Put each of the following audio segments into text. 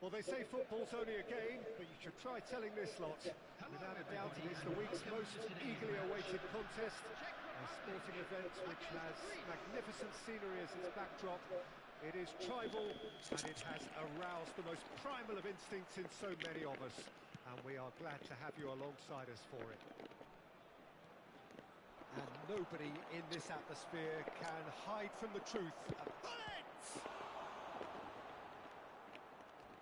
Well, they say football's only a game, but you should try telling this lot. Without a doubt, it is the week's most eagerly awaited contest. A sporting event which has magnificent scenery as its backdrop. It is tribal, and it has aroused the most primal of instincts in so many of us. And we are glad to have you alongside us for it. And nobody in this atmosphere can hide from the truth. A bullet!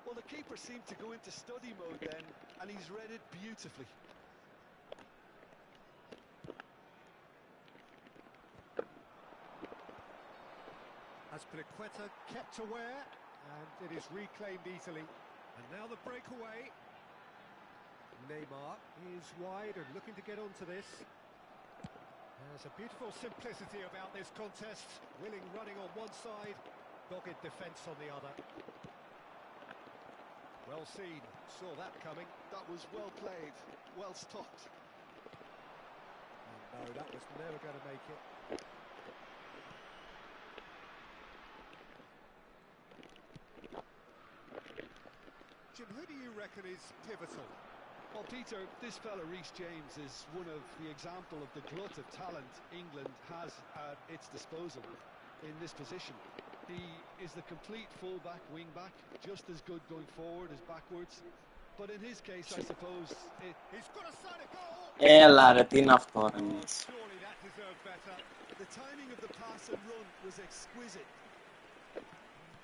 Well, the keeper seemed to go into study mode then, and he's read it beautifully. Azpilicueta kept aware, and it is reclaimed easily. And now the breakaway. Neymar is wide and looking to get onto this. There's a beautiful simplicity about this contest. Willing running on one side, dogged defence on the other. Well seen, saw that coming. That was well played, well stopped. Oh, no, that was never going to make it. Jim, who do you reckon is pivotal? Well, Peter, this fella Reece James is one of the example of the glut of talent England has at its disposal in this position. He is the complete full-back, wing-back, just as good going forward as backwards. But in his case, I suppose, he's got a side of goal. Έλα ρε, τι είναι αυτό ρε μες. Surely that deserved better. the timing of the pass and run was exquisite.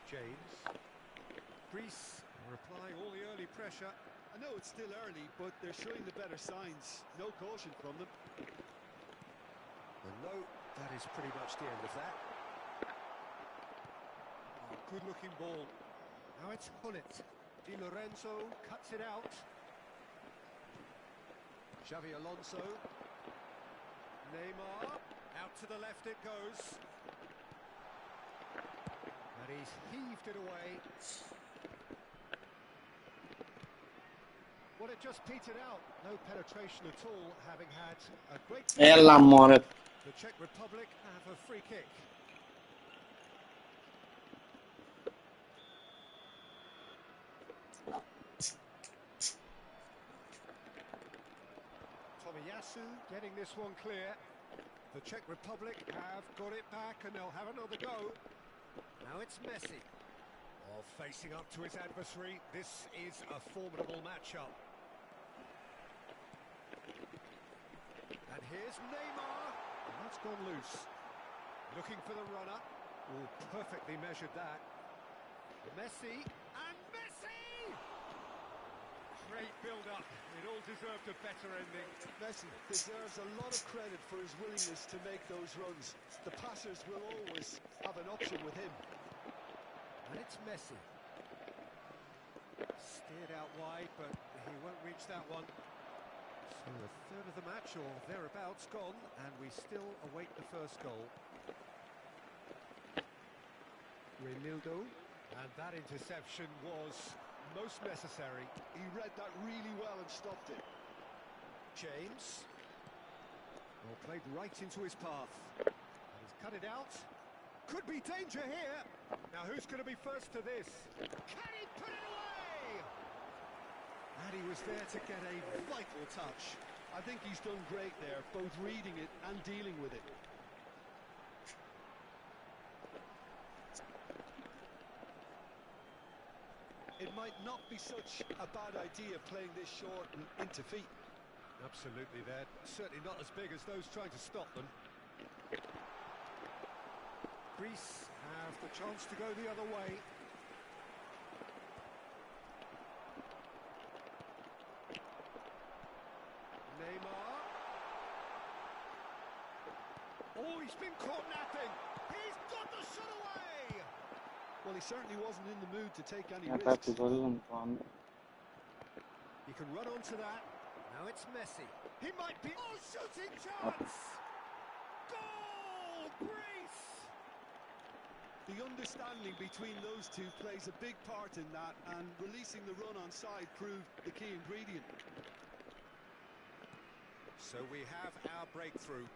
James. Greece are applying all the early pressure. I know it's still early, but they're showing the better signs. No caution from them. And no, that is pretty much the end of that. Oh, good-looking ball. Now it's Hullet. Di Lorenzo cuts it out. Xavi Alonso. Neymar. Out to the left it goes. And he's heaved it away. Well, it just petered out. No penetration at all, having had a great... Έλα μωρέ. The Czech Republic have a free kick. Tomiyasu getting this one clear. The Czech Republic have got it back and they'll have another go. Now it's Messi. Oh, facing up to his adversary. This is a formidable matchup. And here's Neymar. And that's gone loose. Looking for the runner. Oh, perfectly measured that. Messi. And Messi! Great build-up. It all deserved a better ending. Messi deserves a lot of credit for his willingness to make those runs. The passers will always have an option with him. And it's Messi. Steered out wide, but he won't reach that one. So a third of the match, or thereabouts, gone, and we still await the first goal. Renildo, and that interception was most necessary. He read that really well and stopped it. James. Well, played right into his path. And he's cut it out. Could be danger here. Now who's going to be first to this? Can he put it away? And he was there to get a vital touch. I think he's done great there, both reading it and dealing with it. It might not be such a bad idea playing this short and into feet. Absolutely, they're certainly not as big as those trying to stop them. Greece have the chance to go the other way. Oh, he's been caught napping. He's got the shot away. Well, he certainly wasn't in the mood to take any Ya risks. κάτι πολύ πάνω. He can run onto that. Now it's Messi. He might be... Oh, shooting chance! Goal! Greece! The understanding between those two plays a big part in that, and releasing the run on side proved the key ingredient. So we have our breakthrough.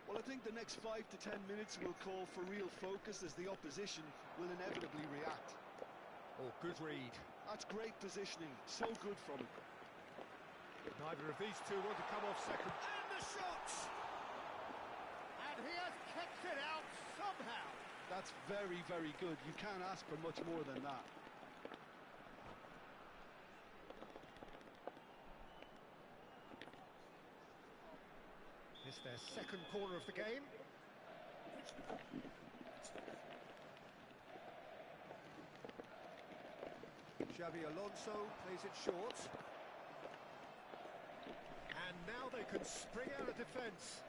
Well, I think the next 5 to 10 minutes will call for real focus, as the opposition will inevitably react. Oh, good read. That's great positioning, so good from him. Neither of these two want to come off second. And the shot! And he has kept it out somehow. That's very, very good. You can't ask for much more than that. It's their second corner of the game. Xavi Alonso plays it short. And now they can spring out of defence.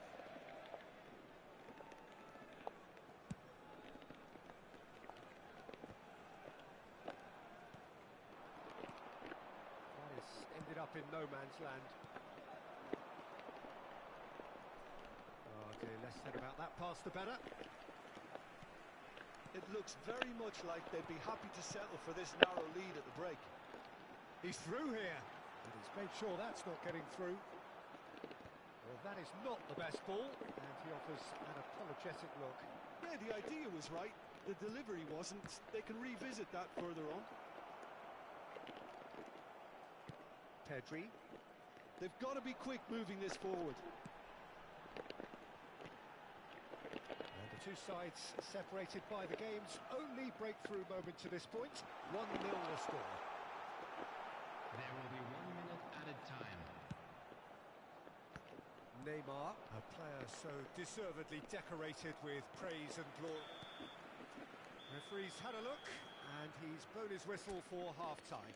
That has ended up in no man's land. Okay, less said about that pass, the better. It looks very much like they'd be happy to settle for this narrow lead at the break. He's through here, and he's made sure that's not getting through. Well, that is not the best ball, and he offers an apologetic look. Yeah, the idea was right. The delivery wasn't. They can revisit that further on. Pedri. They've got to be quick moving this forward. And the two sides separated by the game's only breakthrough moment to this point. 1-0 the score. There will be 1 minute added time. Neymar, a player so deservedly decorated with praise and glory. Referee's had a look, and he's blown his whistle for half-time.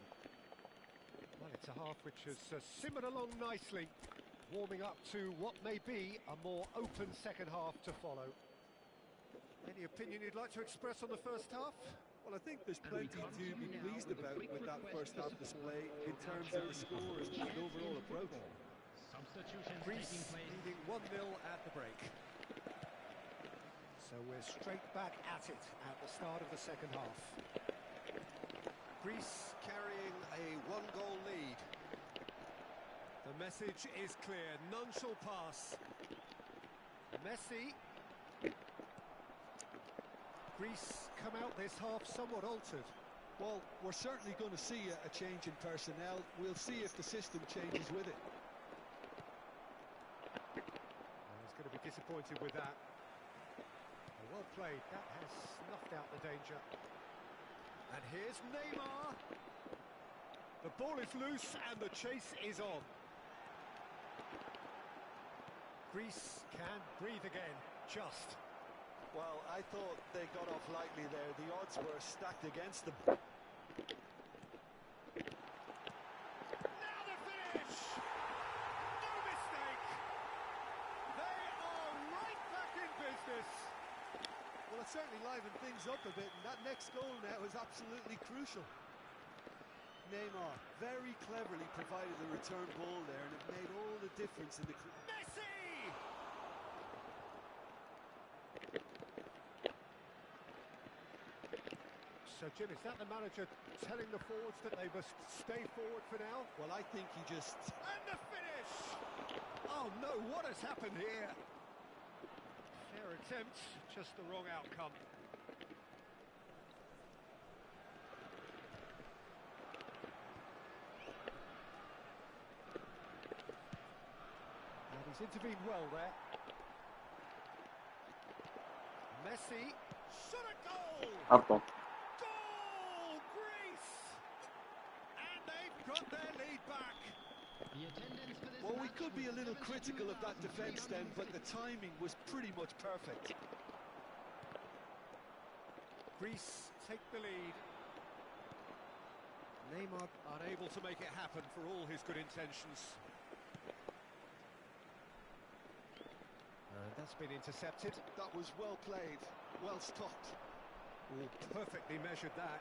Well, it's a half which has simmered along nicely, warming up to what may be a more open second half to follow. Any opinion you'd like to express on the first half? Well, I think there's plenty to be pleased about with that first half display in terms of the scores and the overall approach. Substitutions Greece taking place. leading 1-0 at the break. So we're straight back at it at the start of the second half. Greece carrying a one-goal lead. The message is clear, none shall pass. Messi. Greece come out this half somewhat altered. Well, we're certainly going to see a change in personnel. We'll see if the system changes with it. Well, he's going to be disappointed with that. Well played, that has snuffed out the danger. And here's Neymar. The ball is loose and the chase is on. Greece can breathe again, just. Well, I thought they got off lightly there. The odds were stacked against them. Now the finish! No mistake! They are right back in business. Well, it certainly livened things up a bit, and that next goal now is absolutely crucial. Neymar very cleverly provided the return ball there, and it made all the difference in the... Messi! So, Jim, is that the manager telling the forwards that they must stay forward for now? Well, I think he just... And the finish! Oh, no, what has happened here? Fair attempt, just the wrong outcome. And he's intervened well there. Messi, shot a goal! Από. Goal, Greece! And they've got their lead back. The attendance for this Well, we match could be a was little critical of that defence then, but the timing was pretty much perfect. Greece take the lead. Neymar unable to make it happen for all his good intentions. And that's been intercepted. That was well played, well stopped. Oh, perfectly measured that.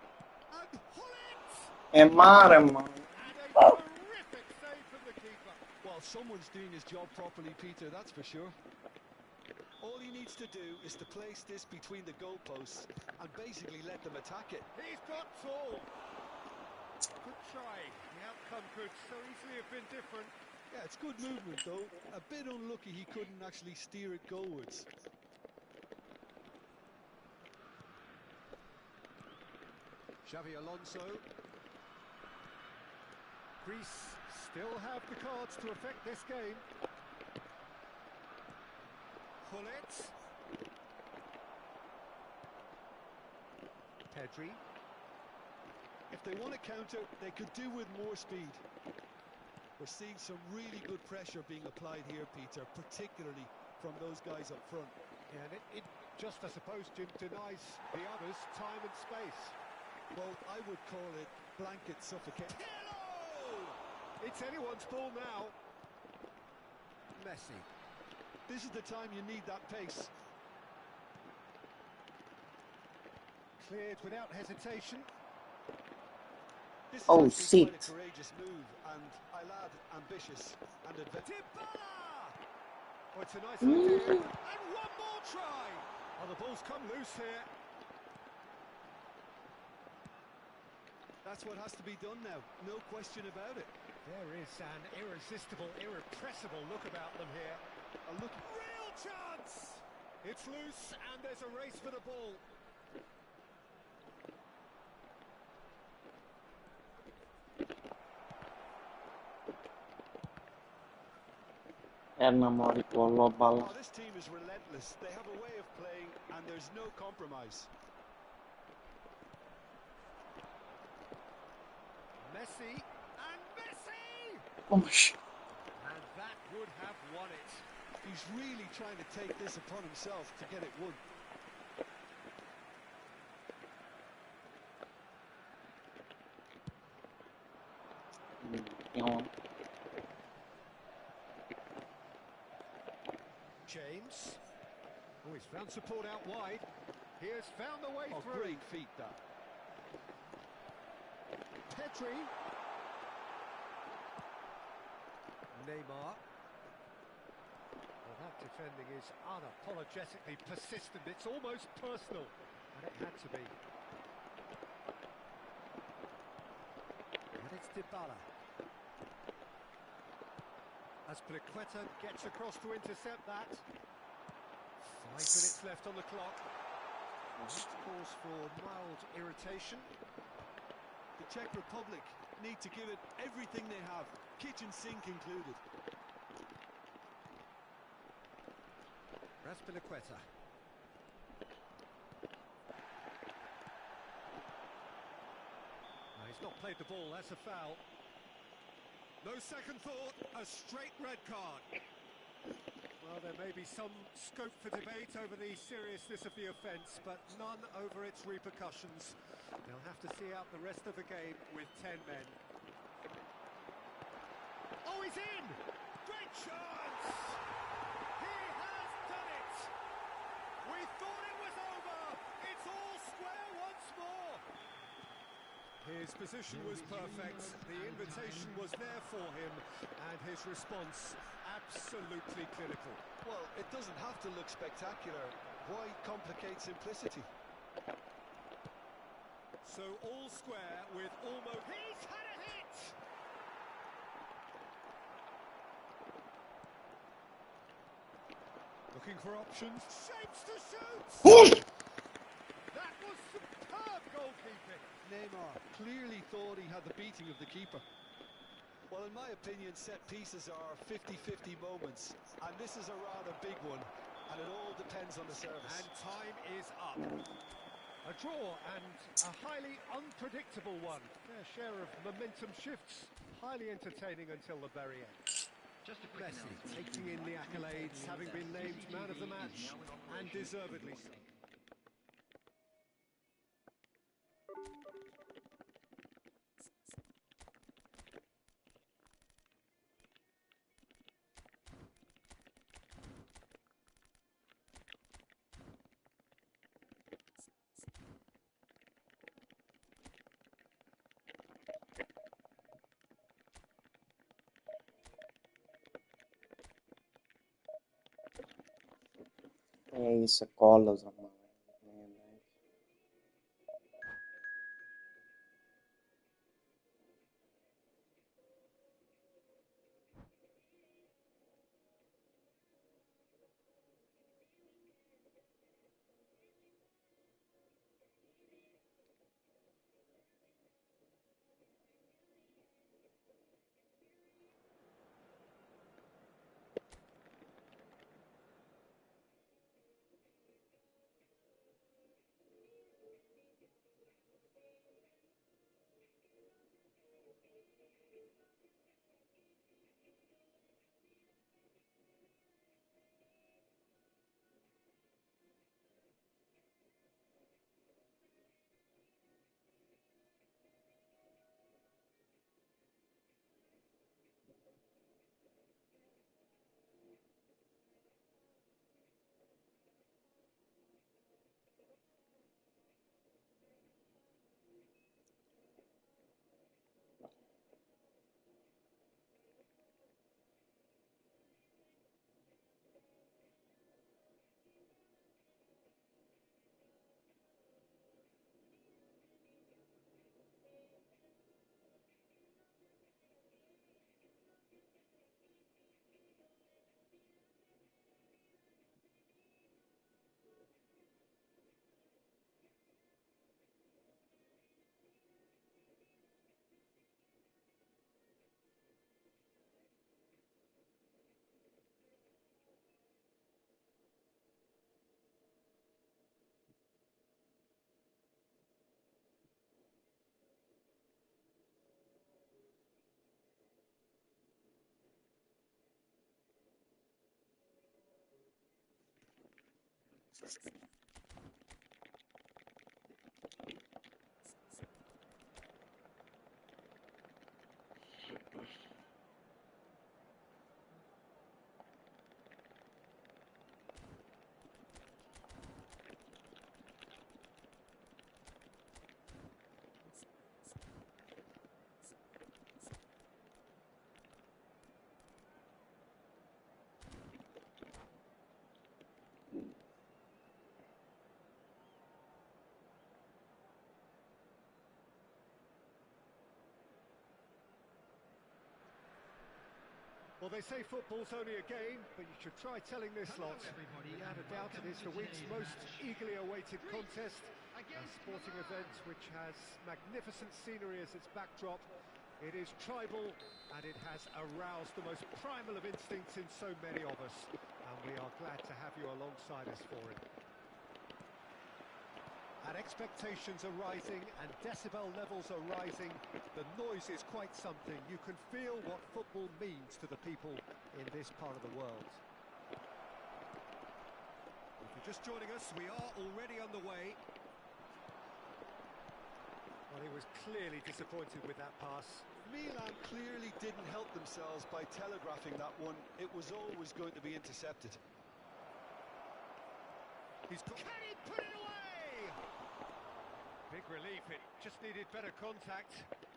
And pull it! Mare, man. And a terrific save from the keeper. Well, someone's doing his job properly, Peter, that's for sure. All he needs to do is to place this between the goalposts and basically let them attack it. He's got tall. Good try. The outcome could so easily have been different. Yeah, it's good movement, though. A bit unlucky he couldn't actually steer it goalwards. Xavi Alonso. Greece still have the cards to affect this game. Pull it. Pedri. If they want to counter, they could do with more speed. We're seeing some really good pressure being applied here, Peter, particularly from those guys up front. Yeah, and it just, I suppose, Jim, denies the others time and space. Well, I would call it blanket suffocation. It's anyone's ball now. Messi. This is the time you need that pace. Cleared without hesitation. This is Oh, actually quite shit. a courageous move, and I'll add ambitious and adventurous. Dybala! Oh, it's a nice idea. And one more try. Oh, the ball's come loose here. That's what has to be done now, no question about it. There is an irresistible, irrepressible look about them here. A look. Real chance! It's loose and there's a race for the ball. Ένα μωρί πολλό μπάλα. Oh, this team is relentless. They have a way of playing and there's no compromise. Messi and Messi! Όχι. And that would have won it. He's really trying to take this upon himself to get it won. James. Oh, he's found support out wide. He has found the way Oh, through. great feat that. Pedri. Neymar. Well, that defending is unapologetically persistent. It's almost personal. And it had to be. And it's Dybala. Azpilicueta gets across to intercept that. 5 minutes left on the clock. Just cause for mild irritation. The Czech Republic need to give it everything they have, kitchen sink included. Azpilicueta. No, he's not played the ball, that's a foul. No second thought, a straight red card. Well, there may be some scope for debate over the seriousness of the offence, but none over its repercussions. They'll have to see out the rest of the game with 10 men. Oh, he's in! Great chance! He has done it! We thought it was over! It's all square once more! His position was perfect, the invitation was there for him, and his response absolutely clinical. Well, it doesn't have to look spectacular. Why complicate simplicity? So all square with almost... He's had a hit! Looking for options. Shapes to shoot! That was superb goalkeeping. Neymar clearly thought he had the beating of the keeper. Well, in my opinion, set pieces are 50-50 moments, and this is a rather big one, and it all depends on the service. And time is up. A draw and a highly unpredictable one. Fair share of momentum shifts. Highly entertaining until the very end. Just a quick Messi announcement. taking in the accolades, having been named man of the match, and deservedly so. Είσαι κόλλος, ρε μάνα. Well, they say football's only a game, but you should try telling this lot. Without a doubt, it is the week's most eagerly awaited contest, a sporting event which has magnificent scenery as its backdrop. It is tribal, and it has aroused the most primal of instincts in so many of us, and we are glad to have you alongside us for it. And expectations are rising and decibel levels are rising. The noise is quite something. You can feel what football means to the people in this part of the world. If you're just joining us, we are already on the way. Well, he was clearly disappointed with that pass. Milan clearly didn't help themselves by telegraphing that one. It was always going to be intercepted. Can he put it away? Big relief, it just needed better contact.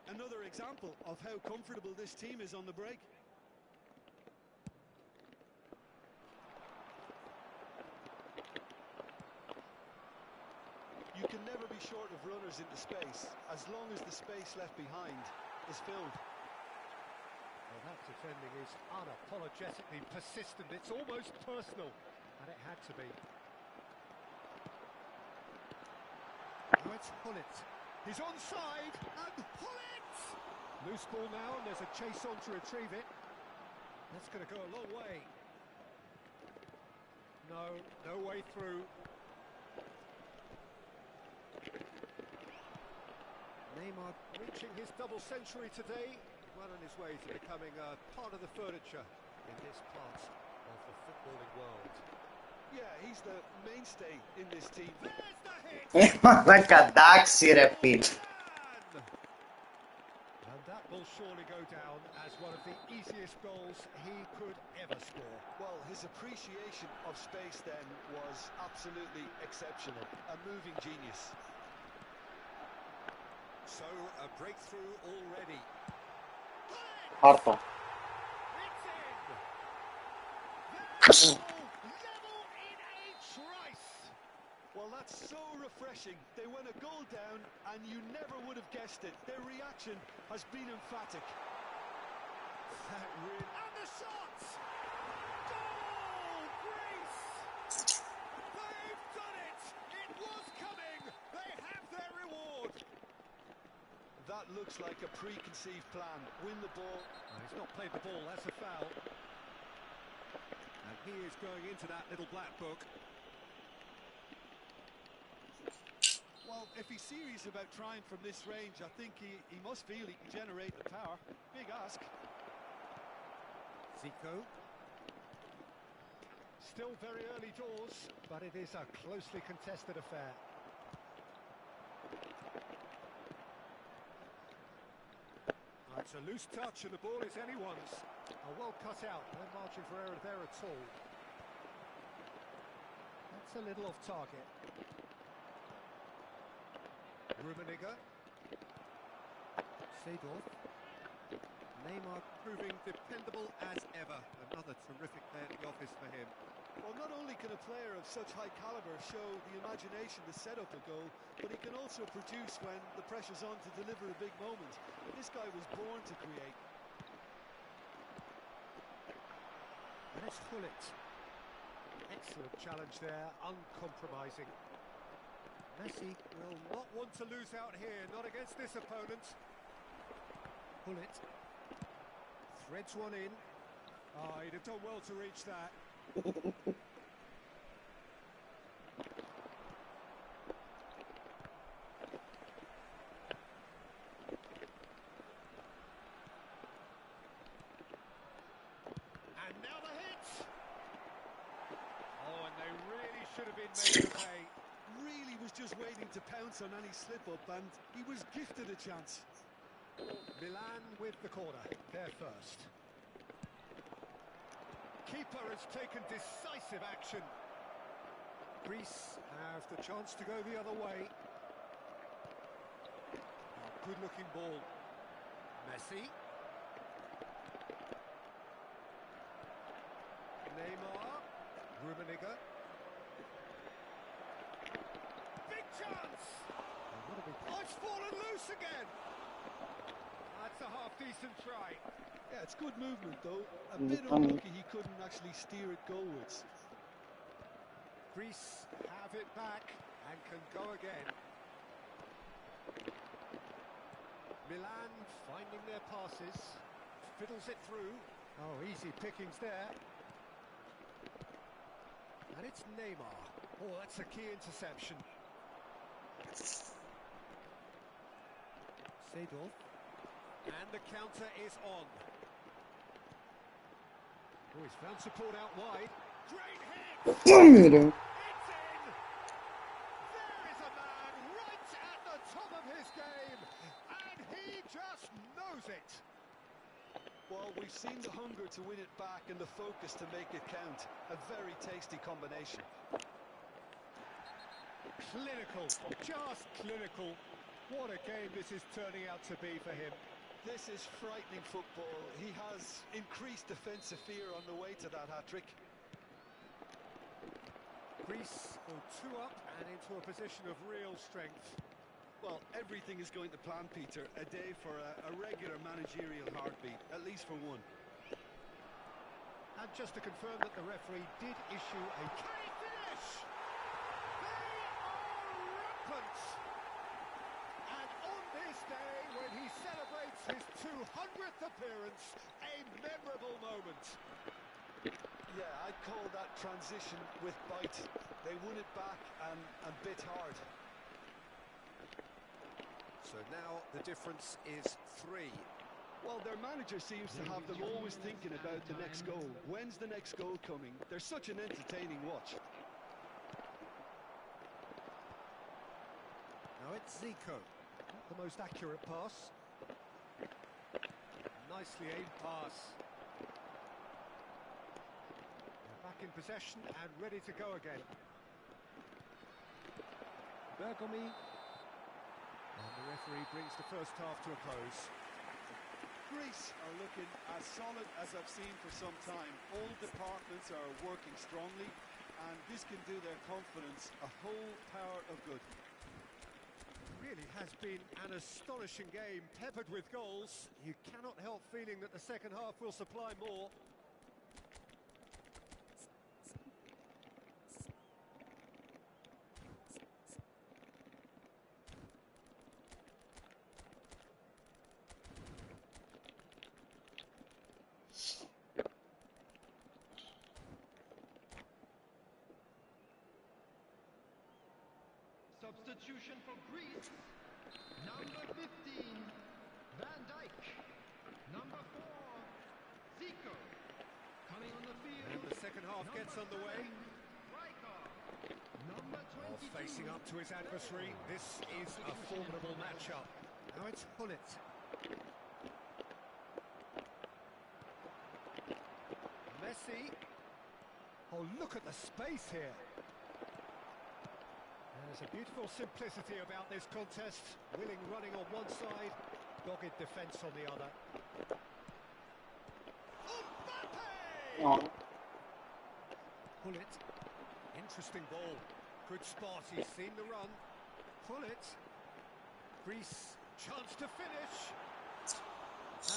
Another example of how comfortable this team is on the break. You can never be short of runners into space, as long as the space left behind is filled. Well, that defending is unapologetically persistent. It's almost personal, and it had to be. Now it's Hullet. He's onside, and Hullet! Loose ball now, and there's a chase on to retrieve it. That's going to go a long way. No way through. Neymar reaching his double century today, well on his way to becoming part of the furniture in this part of the footballing world. Yeah, he's the mainstay in this team. There's the hit! Μα κατάξει ρε φίλ. And that will surely go down as one of the easiest goals he could ever score. Well, his appreciation of space then was absolutely exceptional. A moving genius. So, a breakthrough already. Πάρτο. It's in! Level in a That's so refreshing. They went a goal down and you never would have guessed it. Their reaction has been emphatic. That really... And the shots! Goal! Greece! They've done it! It was coming! They have their reward! That looks like a preconceived plan. Win the ball. No, he's not played the ball, that's a foul. And he is going into that little black book. Well, if he's serious about trying from this range, I think he must feel he can generate the power. Big ask. Zico. Still very early doors, but it is a closely contested affair. It's a loose touch and the ball is anyone's. Well cut out, no margin for error there at all. That's a little off target. Rummenigge. Seedorf. Neymar proving dependable as ever. Another terrific day at the office for him. Well, not only can a player of such high caliber show the imagination to set up a goal, but he can also produce when the pressure's on to deliver a big moment. And this guy was born to create. And it's Hullet. Excellent challenge there, uncompromising. Messi will not want to lose out here, not against this opponent. Hullet threads one in. Oh, he'd have done well to reach that. And now the hit! Oh, and they really should have been made to pay. Really was just waiting to pounce on any slip-up, and he was gifted a chance. Milan with the corner, there first. Keeper has taken decisive action. Greece have the chance to go the other way. Oh, good-looking ball. Messi. Neymar. Rummenigge. Big chance! Oh, it's fallen loose again! That's a half-decent try. Yeah, it's good movement, though. A bit unlucky he couldn't actually steer it goalwards. Greece have it back and can go again. Milan finding their passes. Fiddles it through. Oh, easy pickings there. And it's Neymar. Oh, that's a key interception. Seedorf. And the counter is on. Oh, he's found support out wide. Great hit! It's in! There is a man right at the top of his game, and he just knows it. Well, we've seen the hunger to win it back and the focus to make it count. A very tasty combination. Clinical, just clinical. What a game this is turning out to be for him. This is frightening football. He has increased defensive fear on the way to that hat-trick. Greece go two up and into a position of real strength. Well, everything is going to plan, Peter. A day for a regular managerial heartbeat, at least for one. And just to confirm that the referee did issue a... Can he finish? They are rampant! And on this day, when he celebrates his 200th appearance, a memorable moment. Yeah, I'd call that transition with bite. They won it back and bit hard. So now the difference is 3. Well, their manager seems to have them always thinking about the next goal. When's the next goal coming? They're such an entertaining watch. Now it's Zico. Not the most accurate pass. Nicely aimed pass. They're back in possession and ready to go again. Bergomi. And the referee brings the first half to a close. Greece are looking as solid as I've seen for some time. All departments are working strongly. and this can do their confidence a whole power of good. Really has been an astonishing game, peppered with goals. You cannot help feeling that the second half will supply more. Substitution for Greece. Number 15, Van Dijk. Number 4, Zico. Coming on the field. And the second half gets underway. Number 22. Facing up to his adversary, this is a formidable matchup. Now it's Gullit. Messi. Oh, look at the space here. There's a beautiful simplicity about this contest. Willing running on one side, dogged defence on the other. Mbappe! No. Gullit. Interesting ball. Good spot, he's seen the run. Gullit. Greece, chance to finish.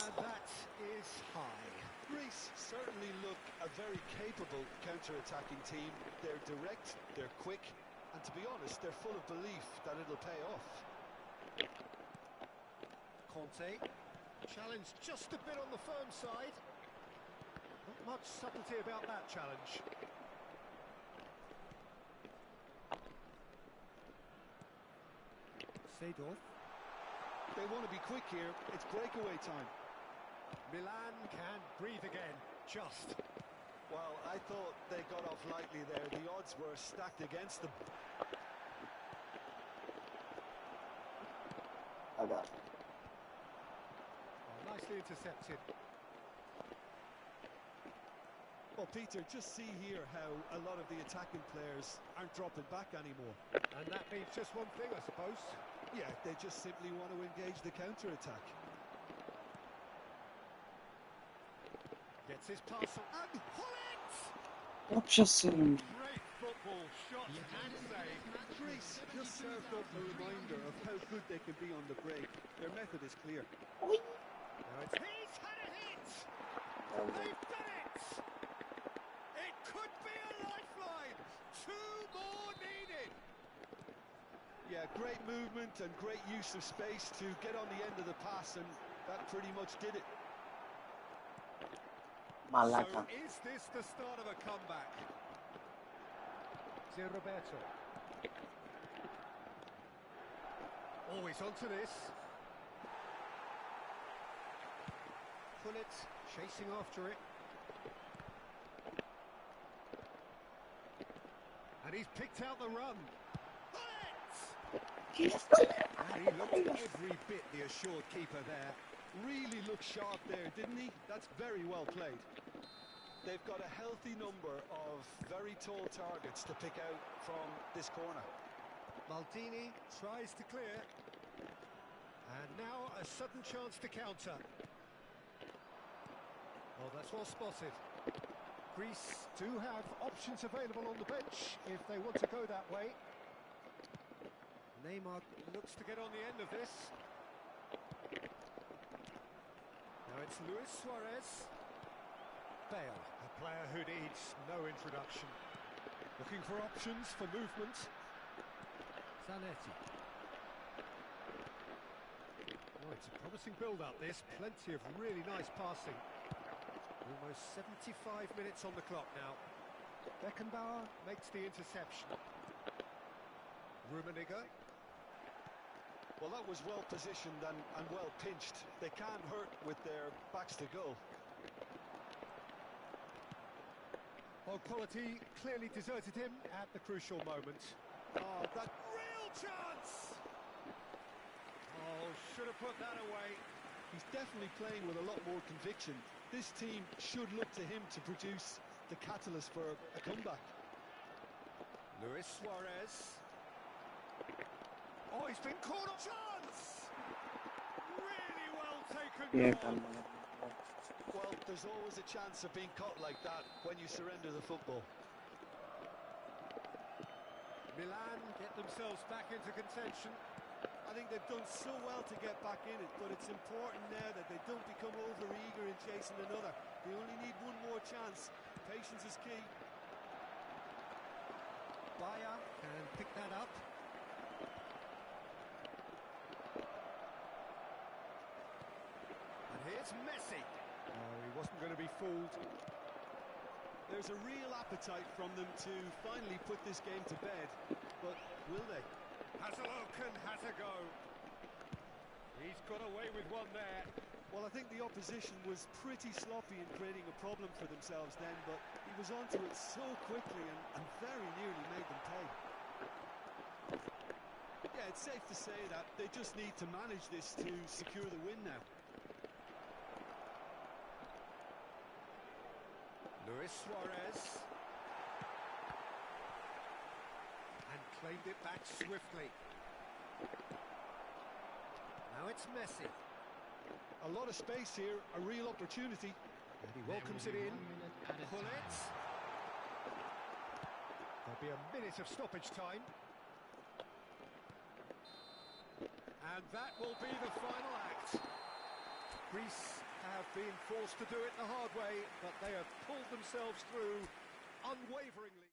And that is high. Greece certainly look a very capable counter-attacking team. They're direct, they're quick, and to be honest, they're full of belief that it'll pay off. Conte, challenged just a bit on the firm side. Not much subtlety about that challenge. Seedorf. They want to be quick here, it's breakaway time. Milan can breathe again, just. Well, I thought they got off lightly there. The odds were stacked against them. I got it. Oh, nicely intercepted. Well, Peter, just see here how a lot of the attacking players aren't dropping back anymore. And that means just one thing, I suppose. Yeah, they just simply want to engage the counter-attack. Gets his pass on. And Gullit! What just saying? Great football, shot and save. Greece just served up a reminder of how good they can be on the break. Their method is clear. Now it's he's had a hit! They've done it! It could be a lifeline! 2 more needed! Yeah, great movement and great use of space to get on the end of the pass, and that pretty much did it. Malaca. So is this the start of a comeback? Zé Roberto. Always onto this. Gullit chasing after it. And he's picked out the run. Gullit! And he looked every bit the assured keeper there. Really looked sharp there, didn't he? That's very well played. They've got a healthy number of very tall targets to pick out from this corner. Maldini tries to clear. And now a sudden chance to counter. Oh, that's well spotted. Greece do have options available on the bench if they want to go that way. Neymar looks to get on the end of this. Now it's Luis Suarez. Bale, a player who needs no introduction. Looking for options for movement. Zanetti. Oh, it's a promising build-up this. Plenty of really nice passing. Almost 75 minutes on the clock now. Beckenbauer makes the interception. Rummenigge. Well, that was well positioned and well pinched. They can't hurt with their backs to goal. Well, quality clearly deserted him at the crucial moment. Oh, that real chance! Oh, should have put that away. He's definitely playing with a lot more conviction. This team should look to him to produce the catalyst for a comeback. Luis Suarez. Oh, he's been caught on chance! Really well taken Yeah, goal. Well, there's always a chance of being caught like that when you surrender the football. Milan get themselves back into contention. I think they've done so well to get back in it, but it's important now that they don't become over-eager in chasing another. They only need one more chance. Patience is key. Bayer can pick that up. And here's Messi. Oh, he wasn't going to be fooled. There's a real appetite from them to finally put this game to bed, but will they? Has a look and has a go. He's got away with one there. Well, I think the opposition was pretty sloppy in creating a problem for themselves then, but he was onto it so quickly and very nearly made them pay. Yeah, it's safe to say that they just need to manage this to secure the win now. Luis Suarez. And claimed it back swiftly. Now it's Messi. A lot of space here, a real opportunity. And he welcomes it in. Pullet. There'll be a minute of stoppage time. And that will be the final act. Greece have been forced to do it the hard way, but they have pulled themselves through unwaveringly.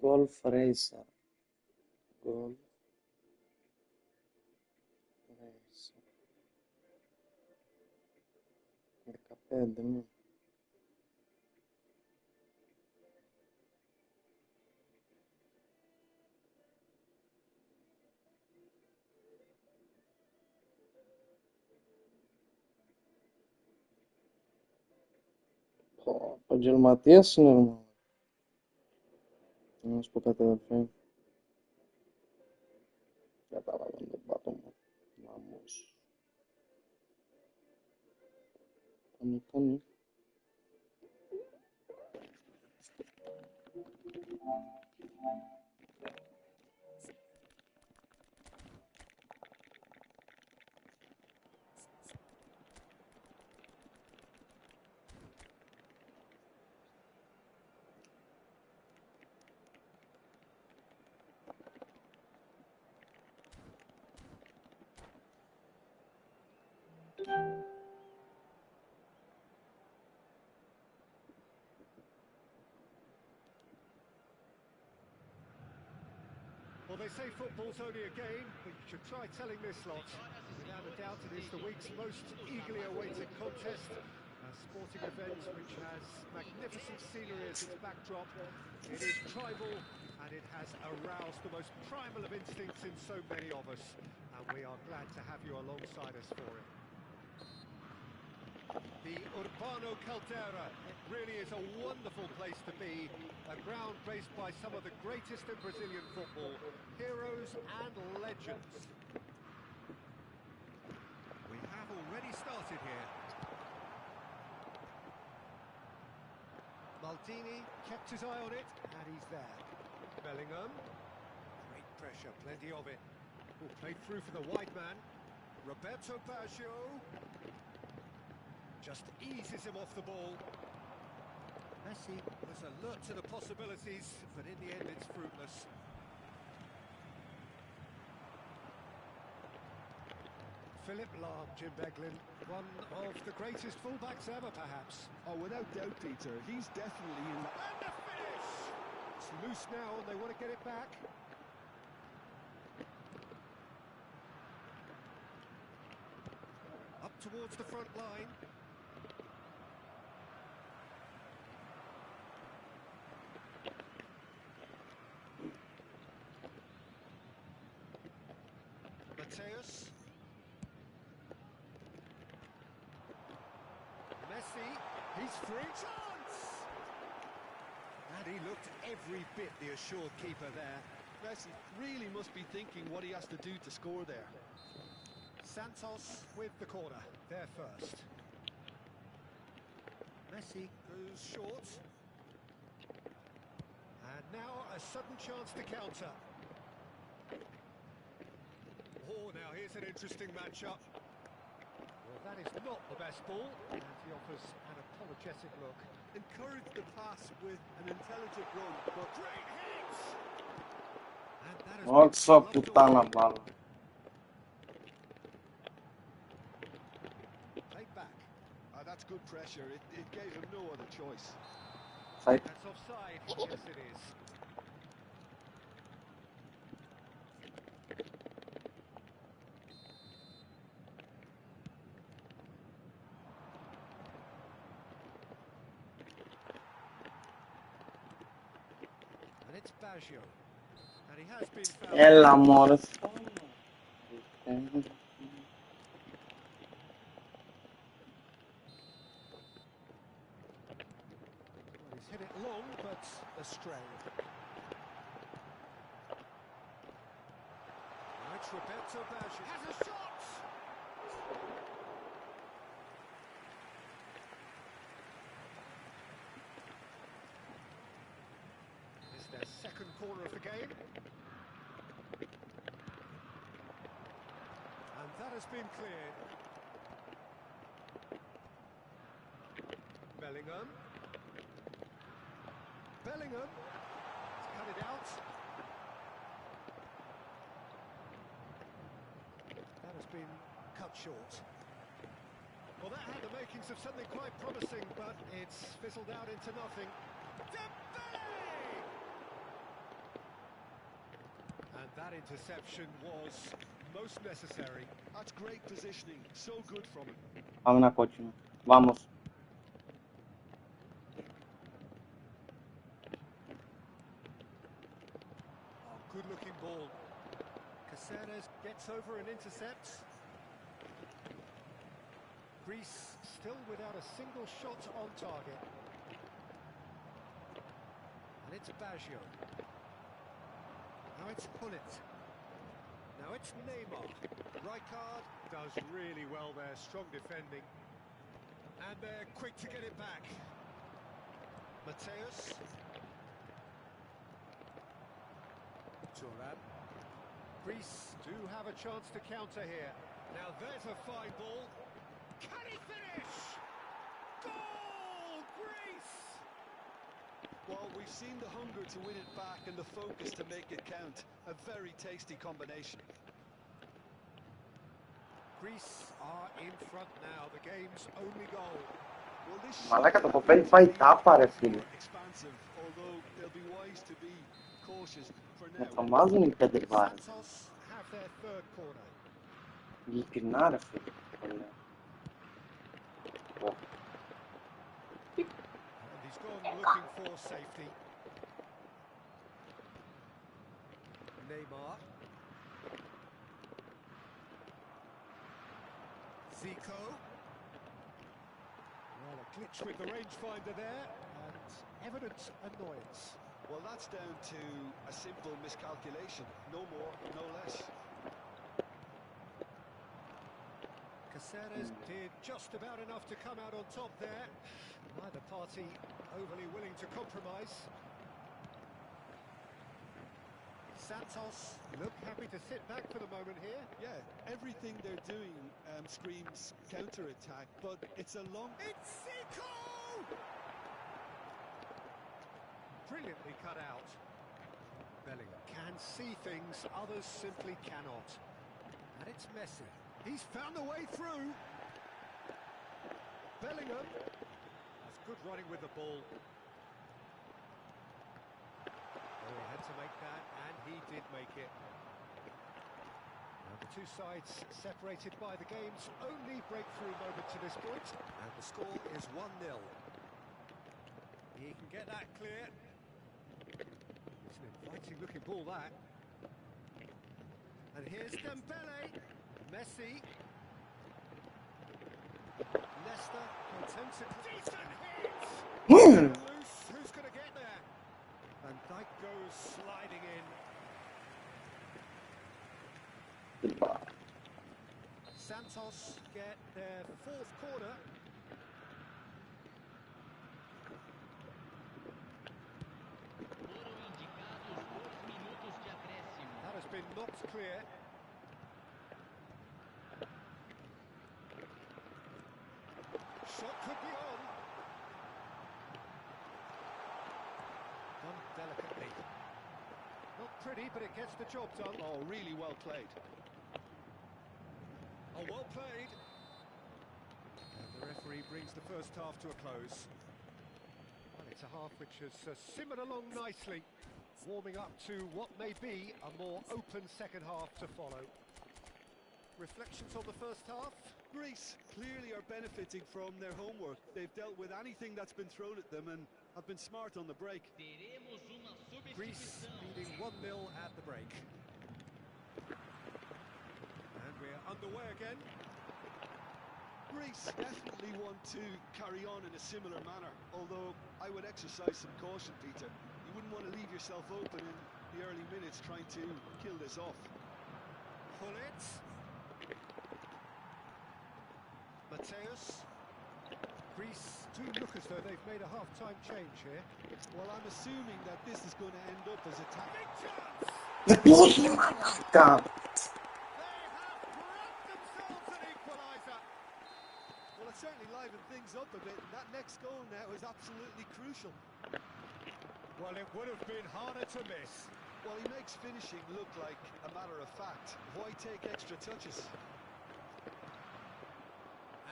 Golf Racer. Golf Racer. 15, ναι. Επαγγελματίας είναι, ρε. Να σου πω κάτι, αδερφέ. Κατάλαβαν τον πάτωμα. Βάμος. Κάνει. Well, they say football's only a game, but you should try telling this lot. Without a doubt, it is the week's most eagerly awaited contest. A sporting event which has magnificent scenery as its backdrop. It is tribal, and it has aroused the most primal of instincts in so many of us. And we are glad to have you alongside us for it. The Urbano Caldera, it really is a wonderful place to be. A ground graced by some of the greatest in Brazilian football, heroes and legends. We have already started here. Maldini kept his eye on it, and he's there. Bellingham, great pressure, plenty of it. Played through for the wide man. Roberto Baggio just eases him off the ball. Messi was alert to the possibilities, but in the end it's fruitless. Philip Lahm, Jim Beglin, one of the greatest fullbacks ever, perhaps. Oh, without doubt, Peter, he's definitely in that. And the finish! It's loose now, and they want to get it back. Up towards the front line. Mateus. Messi, he's free. Chance! And he looked every bit the assured keeper there. Messi really must be thinking what he has to do to score there. Santos with the corner, there first. Messi goes short. And now a sudden chance to counter. Oh, now here's an interesting matchup. Well, that is not the best ball, and he offers an apologetic look. Encourage the pass with an intelligent run, but Great hit! And that has Ω, been ξω gloved πουτάνα away. μπάλα. Played back. that's good pressure. It gave him no other choice. Side. That's offside. Yes, it is. And it's Baggio. And he has been fouled. Έλα μωρέ. Well, he's hit it long, but astray. Now it's Roberto Baggio. Has a shot! It's their second corner of the game. And that has been cleared. Bellingham. Bellingham has cut it out. That has been cut short. Well, that had the makings of something quite promising, but it's fizzled out into nothing. Dembele! And that interception was most necessary. That's great positioning. So good from him. Πάμε ένα κόκκινο. Vamos. Oh, good-looking ball. Caceres gets over and intercepts. Greece still without a single shot on target. And it's Baggio. Now it's Hullet. Now it's Neymar. Rijkaard does really well there, strong defending. And they're quick to get it back. Mateus. Thuram. Greece do have a chance to counter here. Now there's a fine ball. Can he finish? Goal, Greece! Well, we've seen the hunger to win it back and the focus to make it count. A very tasty combination. Greece are in front now, the game's only goal. Well, this Μαλάκα το κοπέλι πάει τάπα ρε φίλε. expansive, although they'll be wise to be cautious for Με now. τρομάζουν οι πέντε βάρες. Santos have their third corner. Ειλικρινά ρε φίλε. Το λέω. Ω. And he's gone looking for safety. Neymar. Zico. Well, a glitch with the rangefinder there, and evident annoyance. Well, that's down to a simple miscalculation. No more, no less. Caceres did just about enough to come out on top there. Neither party overly willing to compromise. Santos look happy to sit back for the moment here. Yeah, everything they're doing screams counter-attack, but it's a long... It's Zico! Brilliantly cut out. Bellingham can see things others simply cannot. And it's Messi. He's found a way through. Bellingham. That's good running with the ball. Oh, he had to make that, and he did make it. Now the two sides separated by the game's only breakthrough moment to this point, and the score is 1-0. He can get that clear. It's an inviting looking ball, that. And here's Dembele. Messi. Leicester content to decent hits. Loose. Who's going to get there? And Dijk goes sliding in. Goodbye. Santos get their fourth corner. That has been knocked clear. Shot could be on. Done delicately. Not pretty, but it gets the job done. Oh, really well played. Oh, well played. And the referee brings the first half to a close. Well, it's a half which has simmered along nicely, warming up to what may be a more open second half to follow. Reflections on the first half? Greece clearly are benefiting from their homework. They've dealt with anything that's been thrown at them and have been smart on the break. Greece leading 1-0 at the break. And we're underway again. Greece definitely want to carry on in a similar manner, although I would exercise some caution, Peter. You wouldn't want to leave yourself open in the early minutes trying to kill this off. Pull it. Mateus. Greece do look as though they've made a half-time change here. Well, I'm assuming that this is going to end up as a Big chance! Боже, маленько. They have grabbed themselves an equaliser. Well, it certainly livened things up a bit, and that next goal now is absolutely crucial. Well, it would have been harder to miss. Well, he makes finishing look like a matter of fact. Why take extra touches?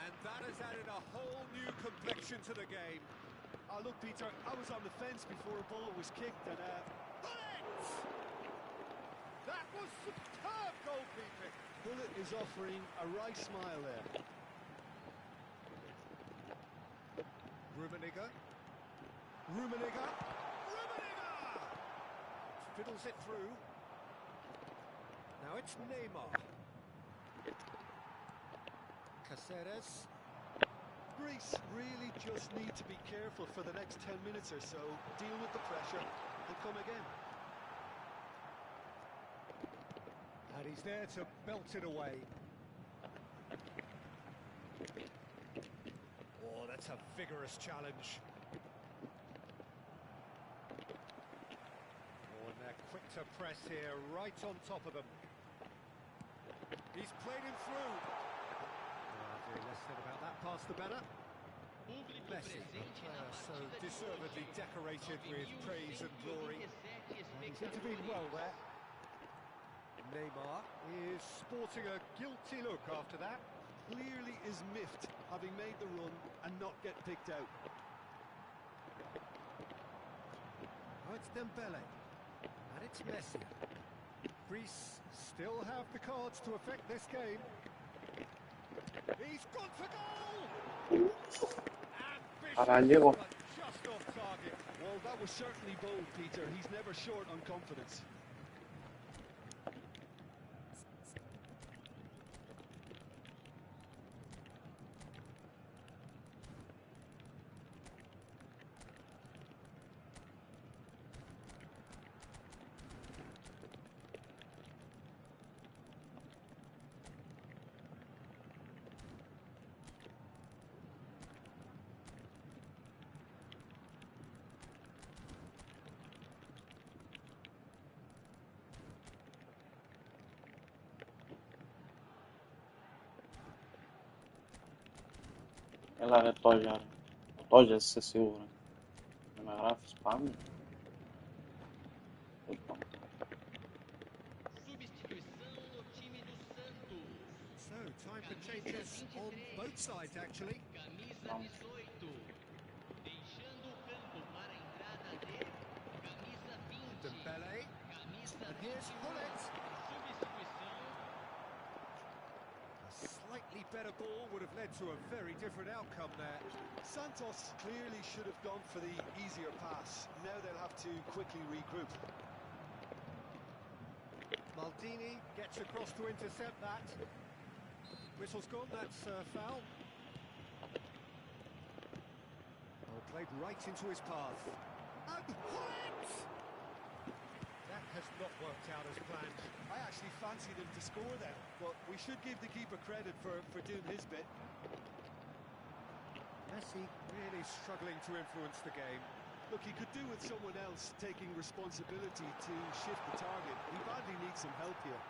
And that has added a whole new complexion to the game. Oh, look, Peter, I was on the fence before a ball was kicked, and Bullet! That was superb goalkeeping. Bullet is offering a wry smile there. Rummenigge. Rummenigge. Rummenigge! Fiddles it through. Now it's Neymar. Caceres. Greece really just need to be careful for the next 10 minutes or so, deal with the pressure, and come again. And he's there to belt it away. Oh, that's a vigorous challenge. Oh, and they're quick to press here, right on top of them. He's played him through. Very less said about that pass, the better. Messi, a player so deservedly decorated with praise and glory. And he's intervened well there. Neymar is sporting a guilty look after that. Clearly is miffed, having made the run and not get picked out. Oh, it's Dembele. And it's Messi. Greece still have the cards to affect this game. He's gone for goal! Королева. Ambitious, but just off target. Well, that was certainly bold, Peter. He's never short on confidence. Έλα ρε Τόγια, ρε. Ο Τόγιας είσαι σίγουρα. Να με γράφεις πάμε. Substituição no time do Santos. So, time for changes on both sides, actually. Camisa 18. Deixando o campo para a entrada de camisa 20. Dembele. Camisa And here's 21. Hullet. Substituição. A slightly better ball would have led to a very different outcome there. Santos clearly should have gone for the easier pass. Now they'll have to quickly regroup. Maldini gets across to intercept that. Whistle's gone, that's foul. Oh, played right into his path. And Hullet! That has not worked out as planned. I actually fancied him to score then, but we should give the keeper credit for doing his bit. Messi really struggling to influence the game. Look, he could do with someone else taking responsibility to shift the target. He badly needs some help here.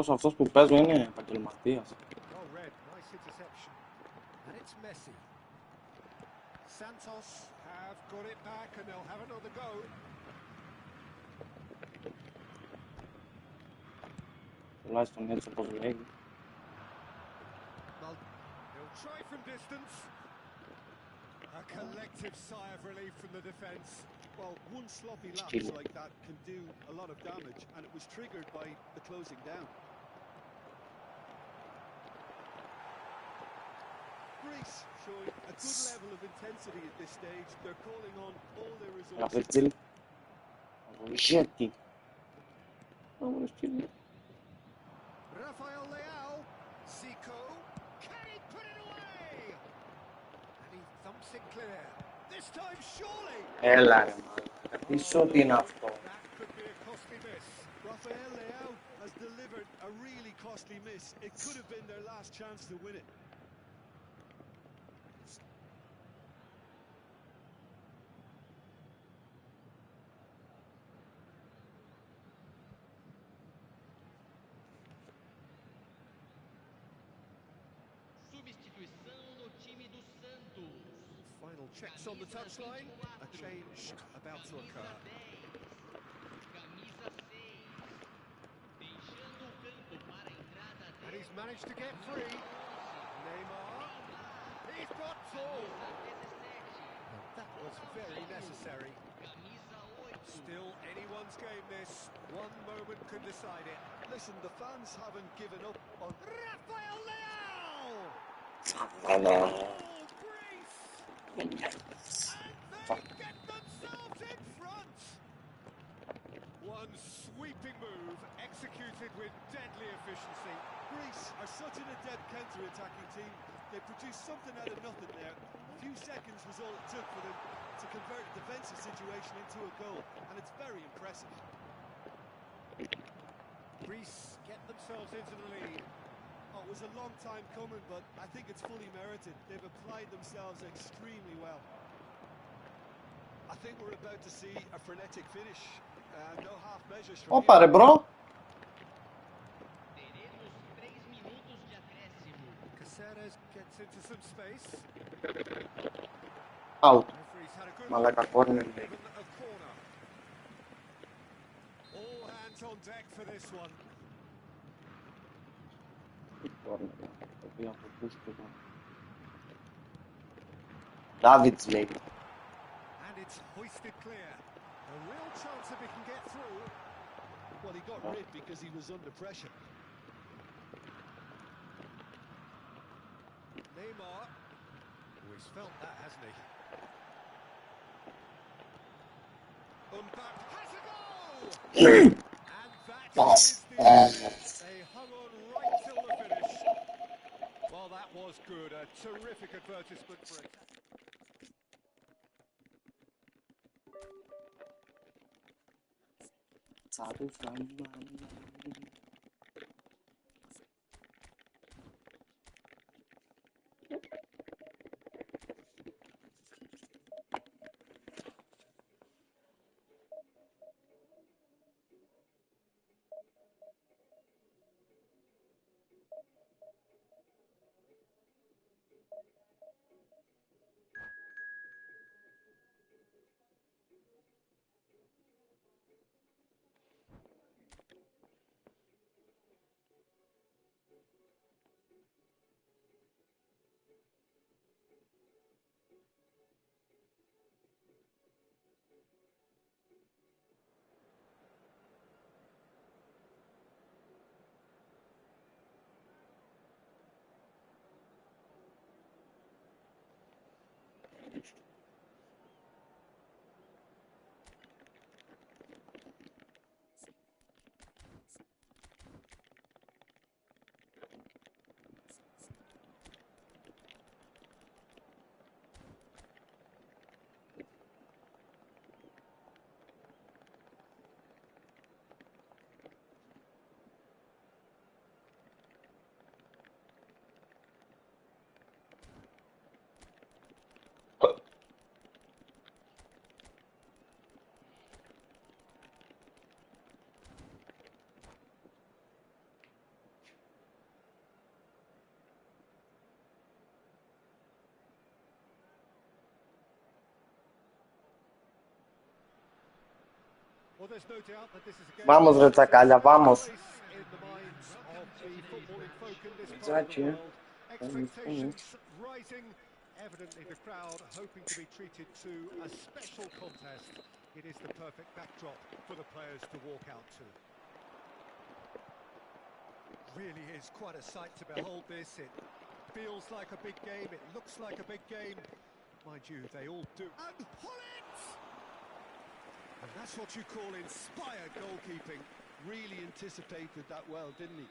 Αυτός που παίζει είναι επαγγελματίας. Well read, nice interception. And it's Messi. Santos have got it back and they'll have another go. Τουλάχιστον έτσι όπως λέγει. He'll try from distance. A collective sigh of relief from the defence. Well, one sloppy lapse like that can do a lot of damage, and it was triggered by the closing down. Greece showing a good level of intensity at this stage. They're calling on all their resources. Ραφετζίλ. Γιατί. Rafael Leao. Zico. Can he put it away? And he thumps it clear. This time surely. Έλα ρε μάλλον. Πίσω τι είναι αυτό. That could be a costly miss. Rafael Leao has delivered a really costly miss. It could have been their last chance to win it. Substituição no time do Santos. Final checks on the touchline. A change about to occur. Camisa 6. Deixando o campo para a entrada And de he's managed to get free. Neymar. He's got two. That was very necessary. camisa 8. Still anyone's game this. One moment could decide it. Listen, the fans haven't given up on... Rafael Leao! Αλλά... Greece! And they get themselves in front! One sweeping move, executed with deadly efficiency. Greece are such an adept counter-attacking team. They produced something out of nothing there. A few seconds was all it took for them to convert a defensive situation into a goal, and it's very impressive. Greece get themselves into the lead. Oh, it was a long time coming, but I think it's fully merited. They've applied themselves extremely well. I think we're about to see a frenetic finish. No half measures from Όπα here. ρε μπρο. Teremos 3 minutos de acréscimo. Caceres gets into some space. Out. Referee's had a good Μαλάκα look, κόρνερ. given a corner. All hands on deck for this one. Κόρνερ. Το οποίο αποπούστηκε. Davids λέει. And it's hoisted clear. A real chance if he can get through. Well, he got rid because he was under pressure. Neymar. Oh, he's felt that, hasn't he? Mbappe has a goal! And that is the end. They hung on right till the finish. Well, that was good. A terrific advertisement for it. Well, there's no doubt that this is a game Vamos, ρε τσακάλια, vamos. place in the minds of the footballing folk in this part of the Exactly. world. Expectations rising. Evidently, the crowd hoping to be treated to a special contest. It is the perfect backdrop for the players to walk out to. Really is quite a sight to behold this. It feels like a big game. It looks like a big game. Mind you, they all do. And pull it! And that's what you call inspired goalkeeping. Really anticipated that well, didn't he?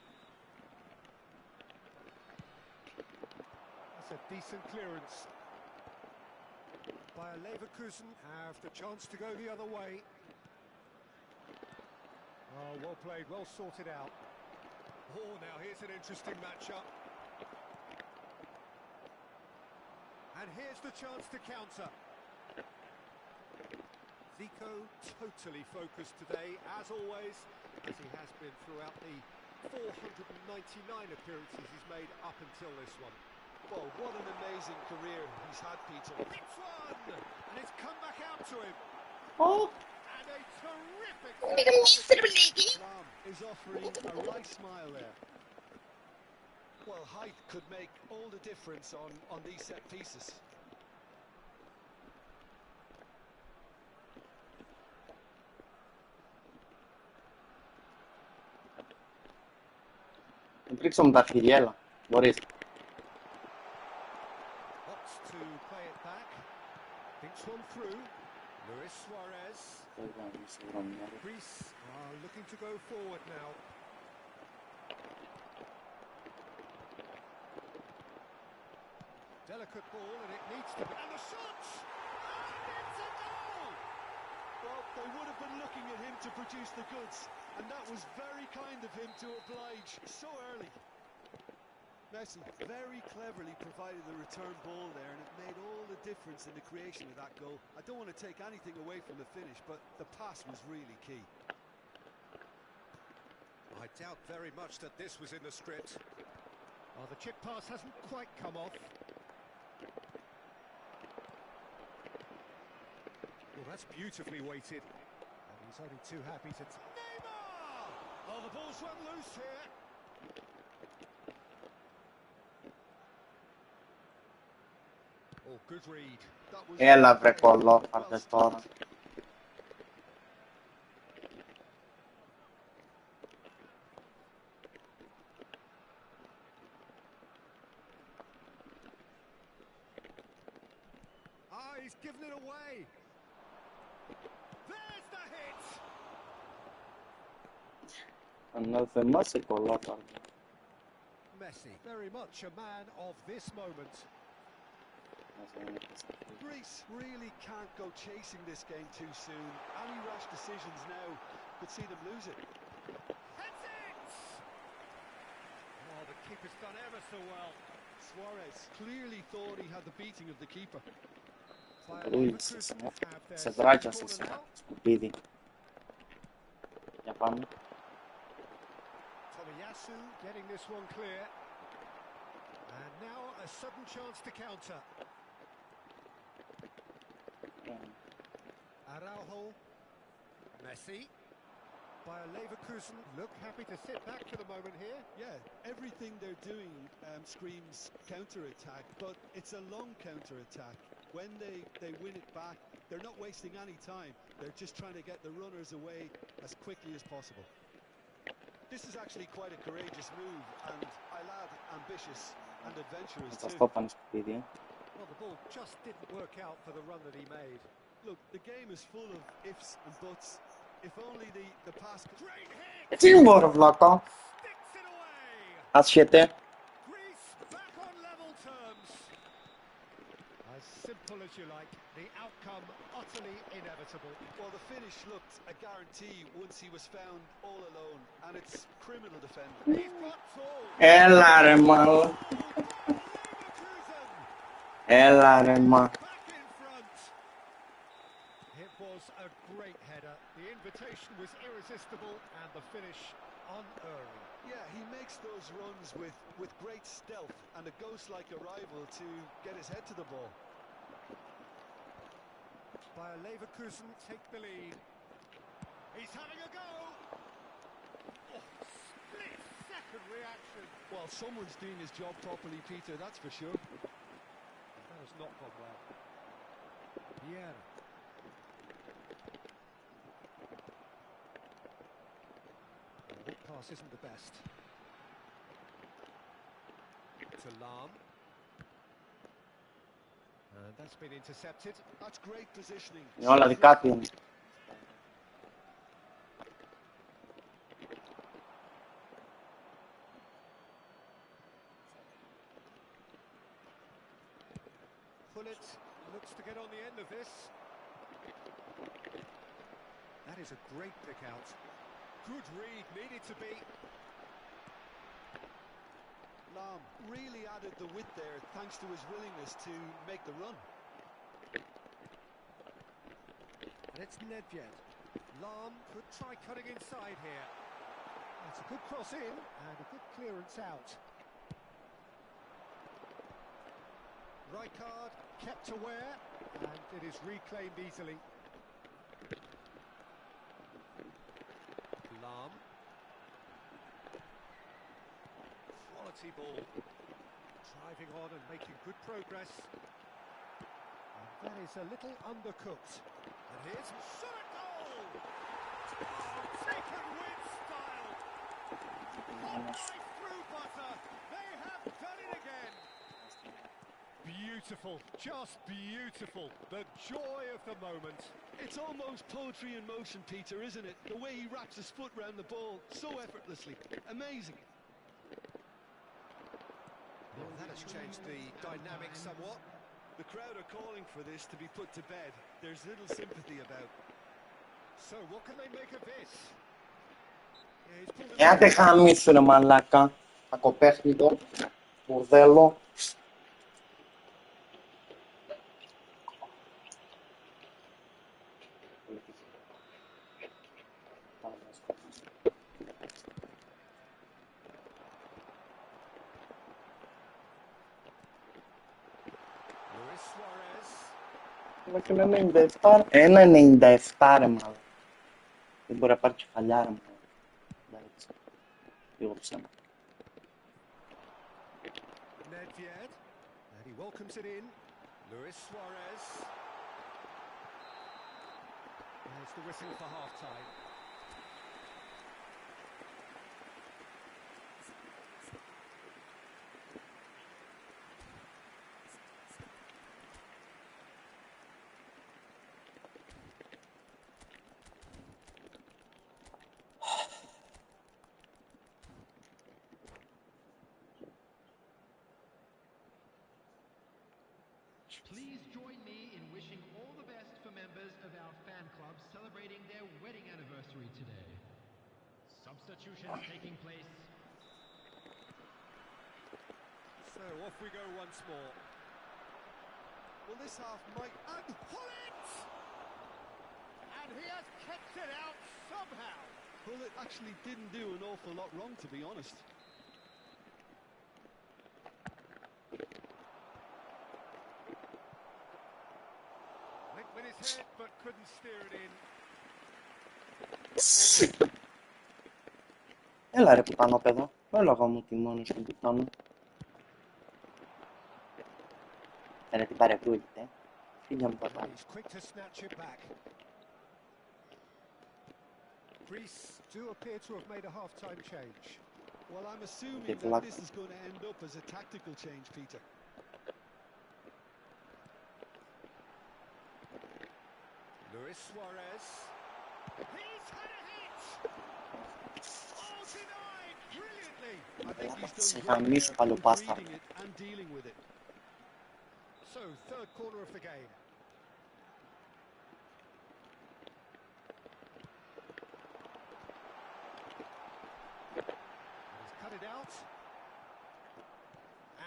That's a decent clearance. Bayer Leverkusen have the chance to go the other way. Oh, well played, well sorted out. Oh, now here's an interesting matchup. And here's the chance to counter. Zico totally focused today, as always, as he has been throughout the 499 appearances he's made up until this one. Well, what an amazing career he's had, Peter. Hits one! And it's come back out to him. Oh. And a terrific... Lam is offering a right smile there. Well, height could make all the difference on these set pieces. Υπήρξαμε τα χιλιέλα. Μπορείς. Opts to play it back. Thinks one through. Luis Suarez. Greece are looking to go forward now. Delicate ball, and it needs to be. And the shot! And it's a goal! Well, they would have been looking at him to produce the goods, and that was very kind of him to oblige so early. Messi very cleverly provided the return ball there, and it made all the difference in the creation of that goal. I don't want to take anything away from the finish, but the pass was really key. I doubt very much that this was in the script. Oh, the chip pass hasn't quite come off. Well, that's beautifully weighted. And he's only too happy to... Neymar! Oh, the ball's run loose here. Oh, good read. That was Έλα βρε very κολό, well πάρτε τώρα. Ah, he's given it away. There's the hit. Ανάθεμα σε κολό, πάρτε. Messi, very much a man of this moment. Greece really can't go chasing this game too soon. Any rash decisions now could see them lose it. Heads it! Oh, the keeper's done ever so well. Suarez clearly thought he had the beating of the keeper. Λούισες, σε δράκιασε σήμερα, σκουπίδι. Για πάμε. Tomiyasu getting this one clear. And now a sudden chance to counter. Araujo. Messi. Bayer Leverkusen look happy to sit back for the moment here. Yeah, everything they're doing screams counter-attack, but it's a long counter-attack. When they win it back, they're not wasting any time. They're just trying to get the runners away as quickly as possible. This is actually quite a courageous move, and I'll add ambitious and adventurous Θα too. στο πάνε σκουπίδι. Well, the ball just didn't work out for the run that he made. Look, the game is full of ifs and buts. If only the pass could... Great hit! Τι μωρό βλακό. Sticks it away! Άσχετε. Greece back on level terms. As simple as you like, the outcome utterly inevitable. Well, the finish looked a guarantee once he was found all alone, and it's criminal defending. He's got tall. Έλα ρε μάλλον. Leverkusen Έλα ρε μα. back in front. It was a great header. The invitation was irresistible and the finish unerring. Yeah, he makes those runs with great stealth and a ghost-like arrival to get his head to the ball. Bayer Leverkusen take the lead. He's having a go. Oh, split-second reaction. Well, someone's doing his job properly, Peter, that's for sure. That has not gone well. Yeah. That pass isn't the best. To Lam. And that's been intercepted. That's great positioning. Είναι όλα δικά του. Είναι. Pullet looks to get on the end of this. That is a great pick out. Good read, needed to be. Lam really added the width there thanks to his willingness to make the run. And it's Nedved. Lam could try cutting inside here. That's a good cross in and a good clearance out. Rijkaard kept aware and it is reclaimed easily. Lam. Quality ball. Driving on and making good progress. And that is a little undercooked. And here's shot at goal! Oh, taken with style! Hot knife through butter! They have done it again! Beautiful, just beautiful. The joy of the moment. It's almost poetry in motion, Peter, isn't it? The way he wraps his foot round the ball so effortlessly. Amazing. Well, that has changed the dynamic somewhat. The crowd are calling for this to be put to bed. There's little sympathy about. So, what can they make of this? Yeah, he's pulled it Άντε χαμίσου ρε μαλάκα. Κακοπέχνητο. Μπουρδέλο. Luis Suarez. Αλλά και ένα 97. Ένα 97 ρε μάλλον. Δεν μπορεί να πάρει κεφαλιά ρε μάλλον. Εντάξει. Λίγο ψέμα. Nedved. And he welcomes it in. Luis Suarez. There's the whistle for half-time. Please join me in wishing all the best for members of our fan club celebrating their wedding anniversary today. Substitutions taking place. So, off we go once more. Well, this half might... And pull it! And he has kept it out somehow. Well, it actually didn't do an awful lot wrong, to be honest. Went with his head, but couldn't steer it in. Έλα ρε πουτανόπεδο. Όλογα μου τη μόνος του πουτάνου. Ρε την παρεκρούγεται. Φύγε μου παπά. He's quick to snatch it back. Greece do appear to have made a half-time change. Well, I'm assuming Good that luck. this is going to end up as a tactical change, Peter. Luis Suarez. He's had a hit! Oh, denied! Brilliantly! I think he's Σε done great χαμίσου there, παλιοπάστα. reading it and dealing with it. So, third corner of the game. He's cut it out.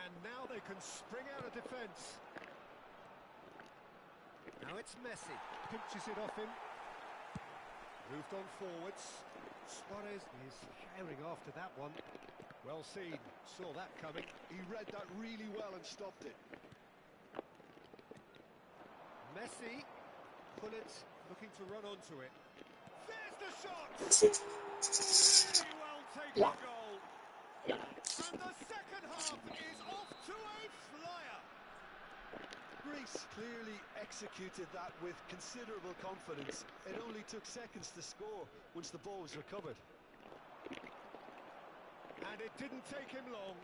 And now they can spring out of defence. Now it's Messi. Pinches it off him. Moved on forwards. Suarez is herring after that one. Well seen. Saw that coming. He read that really well and stopped it. Messi. Pull it. Looking to run onto it. There's the shot! Really well taken goal. And the second half is off to a flyer. Greece clearly executed that with considerable confidence. It only took seconds to score once the ball was recovered. And it didn't take him long.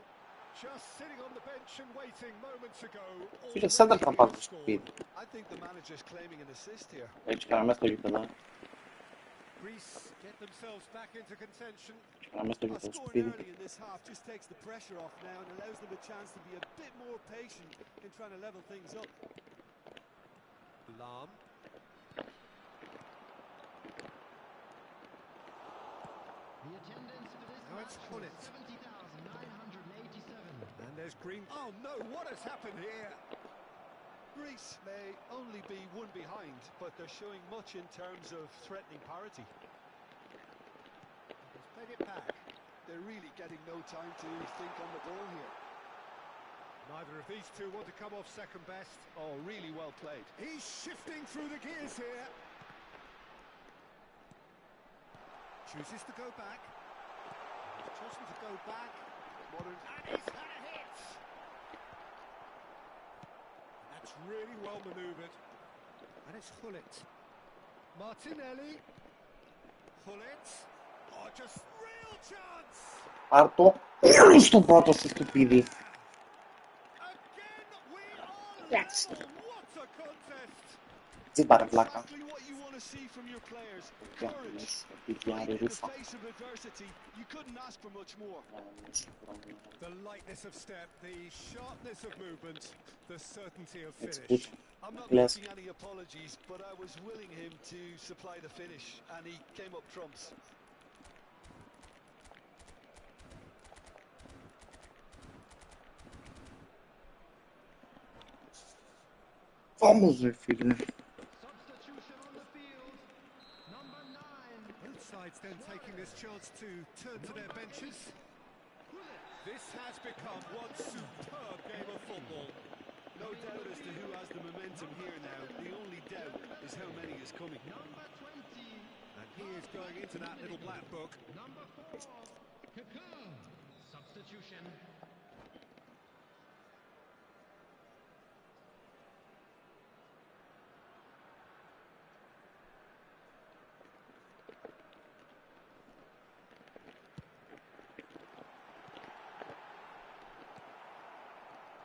Just sitting on the bench and waiting moments ago. Φίλε, σαν τα τραπά του σπίτι. I think the manager's claiming an assist here. Έτσι, κάναμε στο γήπεδο. Greece get themselves back into contention. Κάναμε στο γήπεδο Scoring σπίτι. early in this half just takes the pressure off now and allows them a chance to be a bit more patient in trying to level things up. Lam. The attendance for this Now it's match Pullet. was 70,987. And there's Green. Oh no, what has happened here? Greece may only be one behind, but they're showing much in terms of threatening parity. He's played it back. They're really getting no time to think on the ball here. Neither of these two want to come off second best. Oh, really well played. He's shifting through the gears here. Chooses to go back. He's chosen to go back. Modern. And he's had a hit. That's really well manoeuvred. And it's Hullet. Martinelli. Hullet. Oh, just real chance. Πάρ' το στο πρώτο σου στουπίδι. Again, we are Yes. level. What a contest. Τσίμπαρε πλάκα. Exactly what you want to see from your players. Για Courage. μέσα, Fight πιδιάρι in the ρούφα. face of adversity. You couldn't ask for much more. The lightness of step, the sharpness of movement, the certainty of Έτσι finish. πούτσο. I'm not Glass. making any apologies, but I was willing him to supply the finish, and he came up trumps. Vamos, ρε φίλε. Substitution on the field. Number 9. Both sides then taking this chance to turn to their benches. This has become one superb game of football. No doubt as to who has the momentum here now. The only doubt is how many is coming. Number 20. And he is going into that little black book. Number 4. Kaká. Substitution.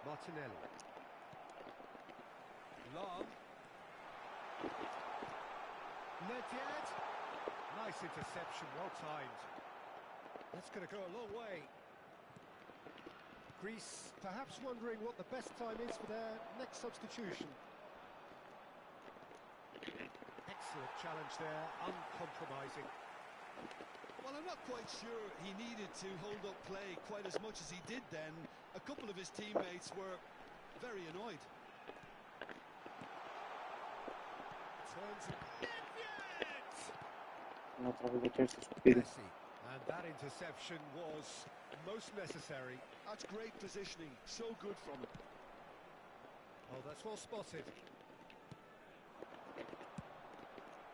Martinelli. Lam. Nedved. Nice interception, well timed. That's going to go a long way. Greece perhaps wondering what the best time is for their next substitution. Excellent challenge there, uncompromising. Well, I'm not quite sure he needed to hold up play quite as much as he did then. A couple of his teammates were very annoyed. Turns Nedved! Να τραβήδω και στο στουπίδι. Messi. And that interception was most necessary. That's great positioning, so good from him. Oh, that's well spotted.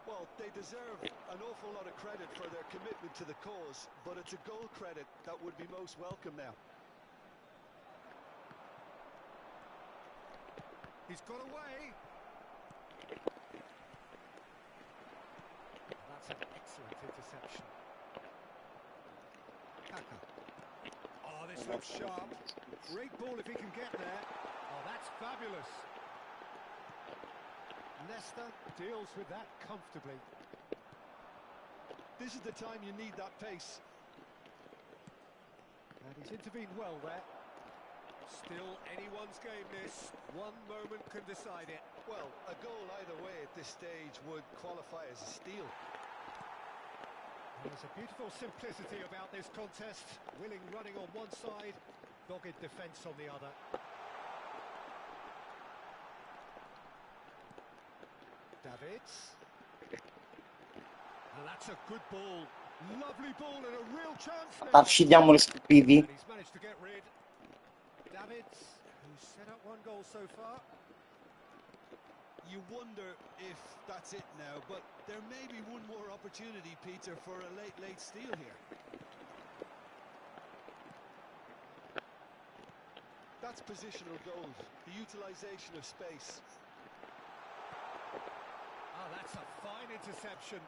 Well, they deserve an awful lot of credit for their commitment to the cause, but it's a goal credit that would be most welcome now. He's got away. That's an excellent interception. Kaká. Oh, this looks sharp. Great ball if he can get there. Oh, that's fabulous. Leicester deals with that comfortably. This is the time you need that pace. And he's intervened well there. Still anyone's game this. One moment can decide it. Well, a goal either way at this stage would qualify as a steal. There's a beautiful simplicity about this contest. Willing running on one side, dogged defence on the other. Davids. And that's a good ball. Lovely ball and a real chance Τα now. αρχίδια μου, ρε στουπίδι. And he's managed to get rid. Davids, who's set up one goal so far. you wonder if that's it now, but there may be one more opportunity, Peter, for a late steal here. That's positional goals, the utilisation of space. Oh, that's a fine interception.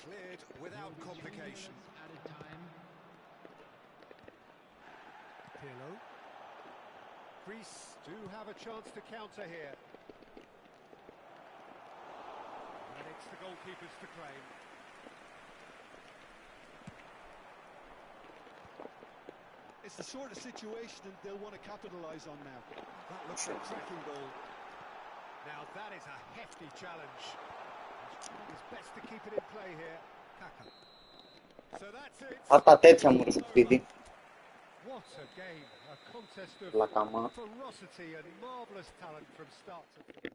Cleared without complication. Added time. Pirlo. Greece do have a chance to counter here. And it's the goalkeepers to claim. It's the sort of situation that they'll want to capitalise on now. That looks a cracking goal. Now that is a hefty challenge. It's best to keep it in play here. Kaka. So that's it. Αυτά τέτοια μου σου παιδί. What a game. A contest of Λακαμά. ferocity and marvellous talent from start to finish.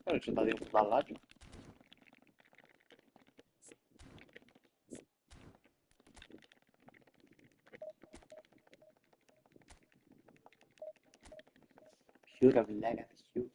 Έριξε τα δύο κουταλάκια. Πιού ρε βλάκα, πιού.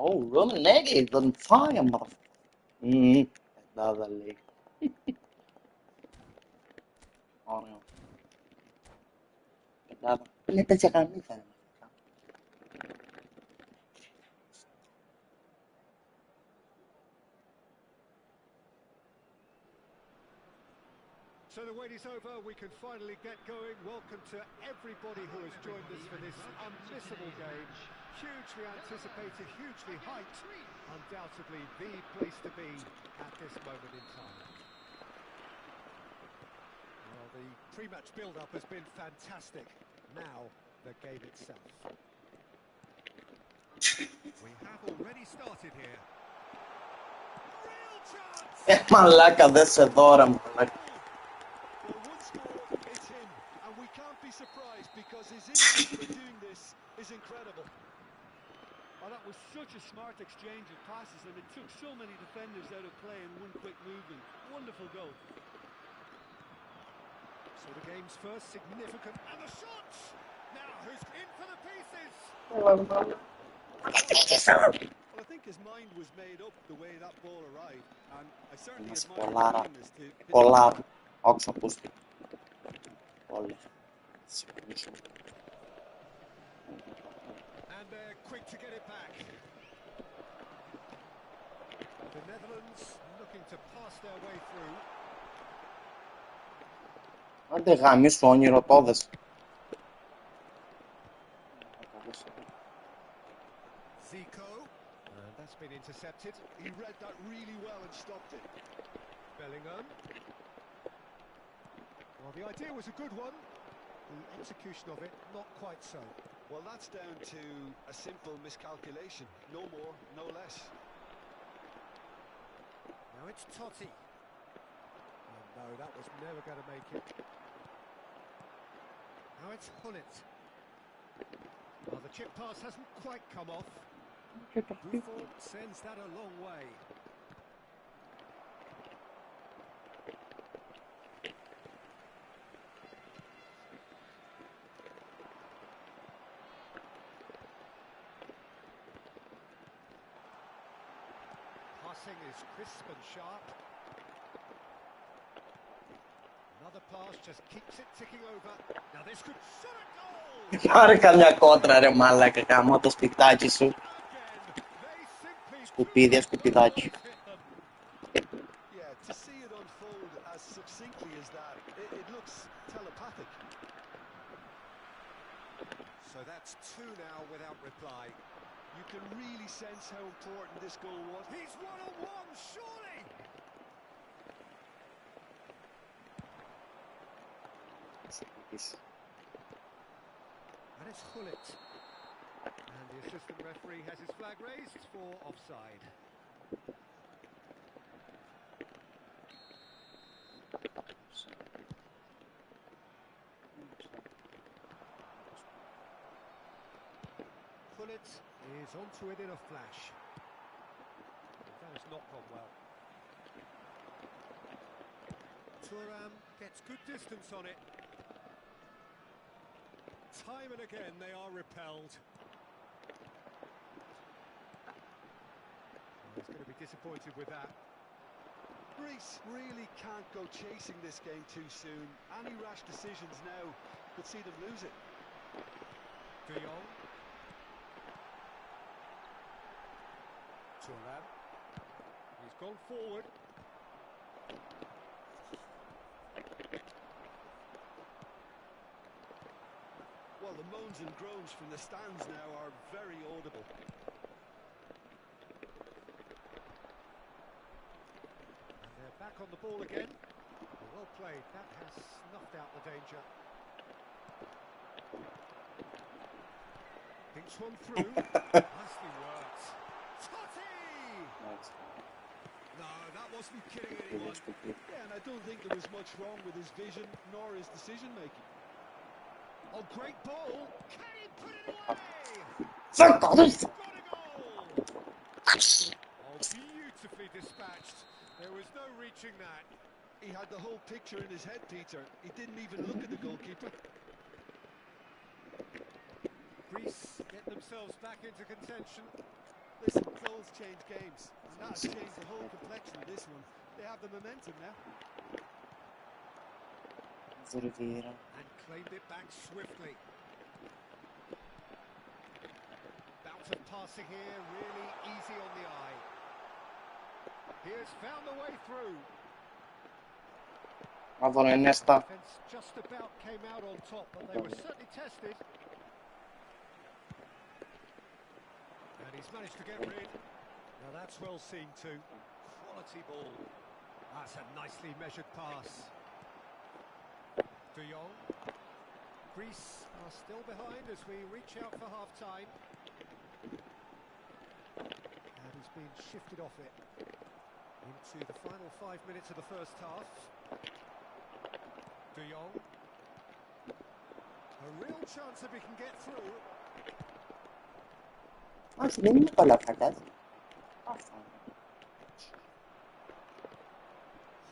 Oh, Roman negative on fire, motherfucker. Another league. Oh no. Another. Let check on me, then. So the wait is over, we can finally get going. Welcome to everybody who has joined us for this unmissable game. Hugely anticipated, hugely hyped. Undoubtedly the place to be at this moment in time. Well, the pre-match build-up has been fantastic. Now, the game itself. We have already started here. Real chance! Μαλάκα, δεν σε δώρα, μαλάκα. Well, once more, it's him, and we can't be surprised because his instinct for doing this is incredible. Oh, that was such a smart exchange of passes, and it took so many defenders out of play in one quick movement. Wonderful goal. So the game's first significant, and the shot! Now, who's in for the pieces? Well, I think his mind was made up the way that ball arrived, and I certainly Μας admire his κολάρα. willingness to hit Κολάρα. Άκουσα πώς πει. Όλοι. And they're quick to get it back. The Netherlands looking to pass their way through. Άντε γαμίσου όνειρο-τόδες. Zico, and that's been intercepted. He read that really well and stopped it. Bellingham. Well, the idea was a good one. The execution of it, not quite so. Well, that's down to a simple miscalculation. No more, no less. Now it's Totti. Oh, no, that was never going to make it. Now it's Hullet. Well, the chip pass hasn't quite come off. Buffon sends that a long way. Passing is crisp and sharp. Another pass just keeps it ticking over. Now this could shot a goal! Πάρε καμιά κόντρα ρε μαλάκα, γαμώ το σπιτάκι σου. Again, they simply Σκουπίδια, σκουπιδάκι. Yeah, to see it unfold as succinctly as that, it looks telepathic. So that's two now without reply. You can really sense how important this goal was. He's one-on-one, surely! And it's Hullet. And the assistant referee has his flag raised for offside. Hullet is onto it in a flash. That has not gone well. Thuram gets good distance on it. Time and again they are repelled. He's going to be disappointed with that. Greece really can't go chasing this game too soon. Any rash decisions now could see them lose it. De Jong. Thuram. He's gone forward. Well, the moans and groans from the stands now are very audible. And they're back on the ball again. Well played. That has snuffed out the danger. Thinks one through. Nicely worked. Totti! No, that wasn't kidding anyone. Yeah, and I don't think there was much wrong with his vision nor his decision-making. Oh, great ball. Can he put it away? Sen kalırsın. Got a goal. Oh, beautifully dispatched. There was no reaching that. He had the whole picture in his head, Peter. He didn't even look at the goalkeeper. Greece get themselves back into contention. Listen, goals change games, and that's changed the whole complexion of this one. They have the momentum now. Zırvira. And claimed it back swiftly. Bout of passing here, really easy on the eye. He has found the way through. Άδωνο Ενέστα. Defence just about came out on top, but they were certainly tested. And he's managed to get rid. Now that's well seen too. Quality ball. That's a nicely measured pass. De Jong. Greece are still behind as we reach out for half-time. And he's been shifted off it into the final 5 minutes of the first half. De Jong. A real chance if he can get through. Όχι, δεν είναι πολλά φακάς.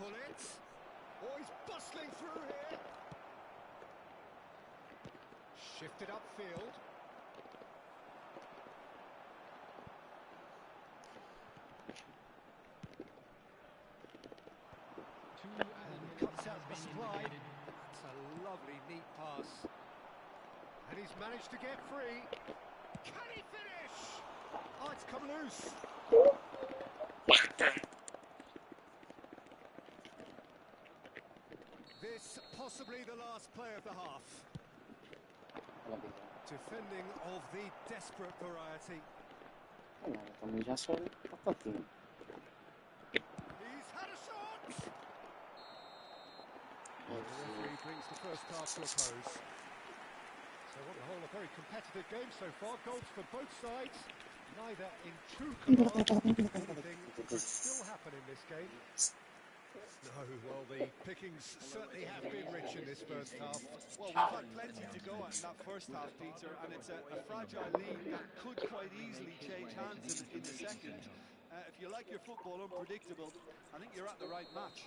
Hullet. Oh, he's bustling through here. Shifted upfield. And cuts out the supply. That's a lovely, neat pass. And he's managed to get free. Can he finish? Oh, it's come loose. This this possibly the last play of the half? Defending of the desperate variety. He's had a shot! The referee brings the first half to a close. So on the whole, a very competitive game so far. Goals for both sides. Neither in true command. Anything could still happen in this game. No, well, the pickings certainly have been rich in this first half. Well, we've had plenty to go at in that first half, Peter, and it's a fragile lead that could quite easily change hands in the second. If you like your football unpredictable, I think you're at the right match.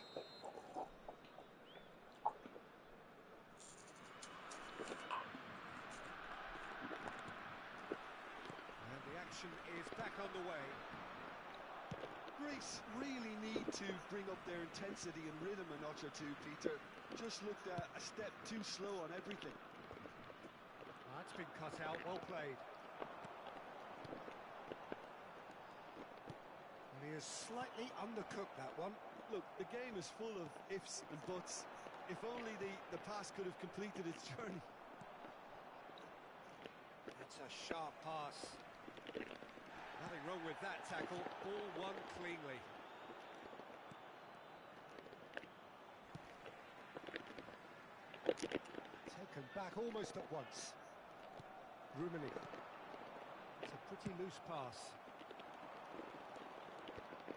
And the action is back on the way. Greece really need to bring up their intensity and rhythm a notch or two, Peter. Just looked a step too slow on everything. That's been cut out, well played. And he has slightly undercooked that one. Look, the game is full of ifs and buts. If only the pass could have completed its journey. That's a sharp pass. Nothing wrong with that tackle. Ball won cleanly. Taken back almost at once. Rummenigge. It's a pretty loose pass.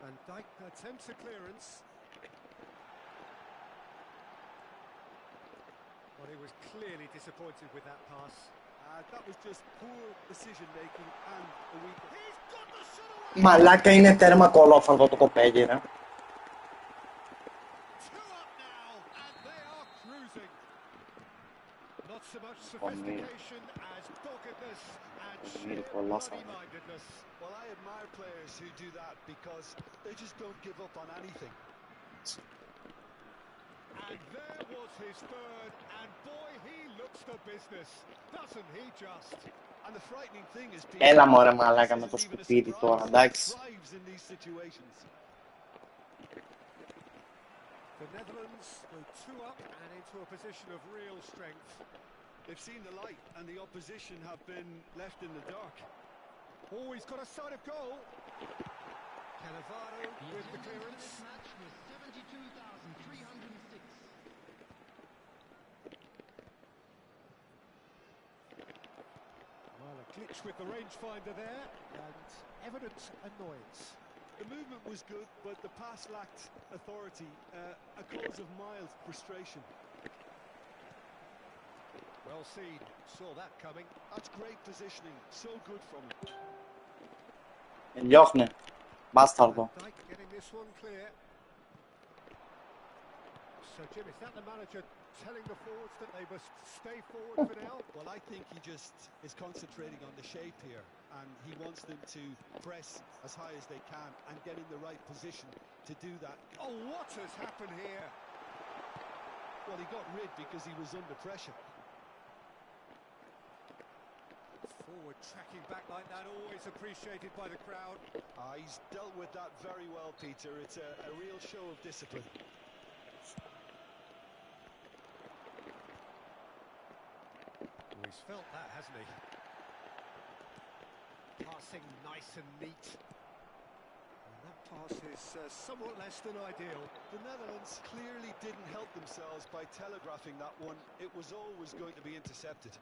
Van Dijk attempts a clearance. Well, he was clearly disappointed with that pass. That was just poor decision-making and a weak... He's got the shot away! Μαλάκα είναι τέρμα κολόφαρδο το κοπέλι, ρε. Two up now, and they are cruising. Not so much sophistication as doggedness and sheer bloody-mindedness. Well, I admire players who do that because they just don't give up on anything. And there was his third, and boy, he looks the business, doesn't he just? And the frightening thing is... Έλα μωρέ μαλάκα με το σκουπίδι τώρα, εντάξει. The Netherlands go 2 up and into a position of real strength. They've seen the light and the opposition have been left in the dark. Oh, he's got a sight of goal. Cannavaro with the clearance. This match was 72,306. Well, a glitch with the rangefinder there, and evident annoyance. The movement was good, but the pass lacked authority, a cause of mild frustration. Well seen, saw that coming. That's great positioning, so good from him. Διώχνε. Μπάσταρδο. Van Dijk getting this one clear. So Jim, is that the manager telling the forwards that they must stay forward for now? Well, I think he just is concentrating on the shape here, and he wants them to press as high as they can and get in the right position to do that. Oh, what has happened here? Well, he got rid because he was under pressure. Forward tracking back like that, always appreciated by the crowd. He's dealt with that very well, Peter. It's a real show of discipline. Oh, he's felt that, hasn't he? Passing nice and neat. And that pass is somewhat less than ideal. The Netherlands clearly didn't help themselves by telegraphing that one. It was always going to be intercepted.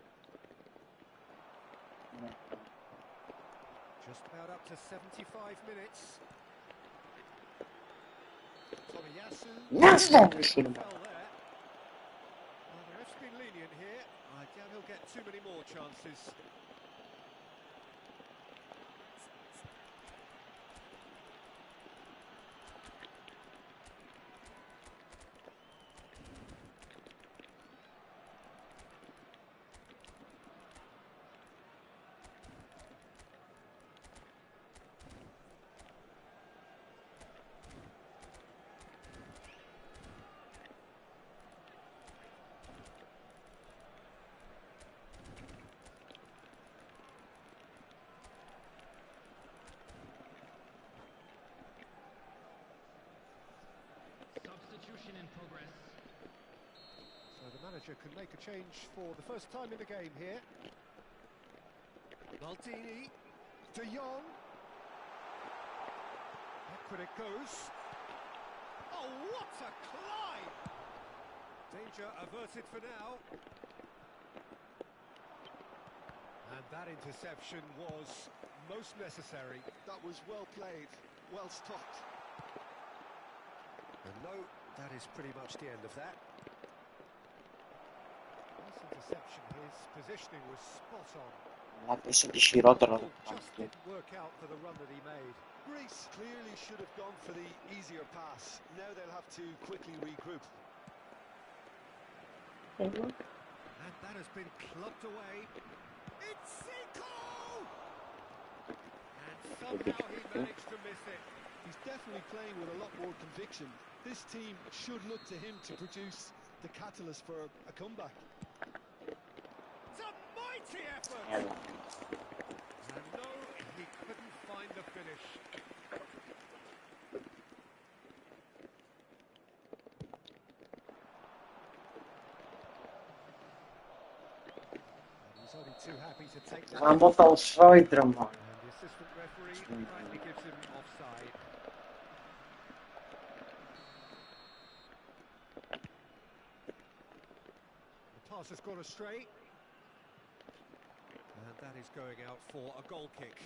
Just about up to 75 minutes. Tomiyasu fell there. Well, the ref's been lenient here. I doubt he'll get too many more chances. manager can make a change for the first time in the game here. Maldini, De Jong. Backward it goes. Oh, what a climb! Danger averted for now. And that interception was most necessary. That was well played, well stopped. And no, that is pretty much the end of that. Nice interception, his positioning was spot on. Αλλά πίσω τη χειρότερο. Oh, just didn't work out for the run that he made. Greece clearly should have gone for the easier pass. Now they'll have to quickly regroup. And that has been clubbed away. It's Zico! And somehow he managed to miss it. He's definitely playing with a lot more conviction. This team should look to him to produce the catalyst for a comeback. It's a mighty effort! And no, he couldn't find the finish. And he's only too happy to take that. Γαμώ τα οσφόιτρα μου. And the assistant referee rightly gives him offside. The pass has gone astray. And that is going out for a goal kick.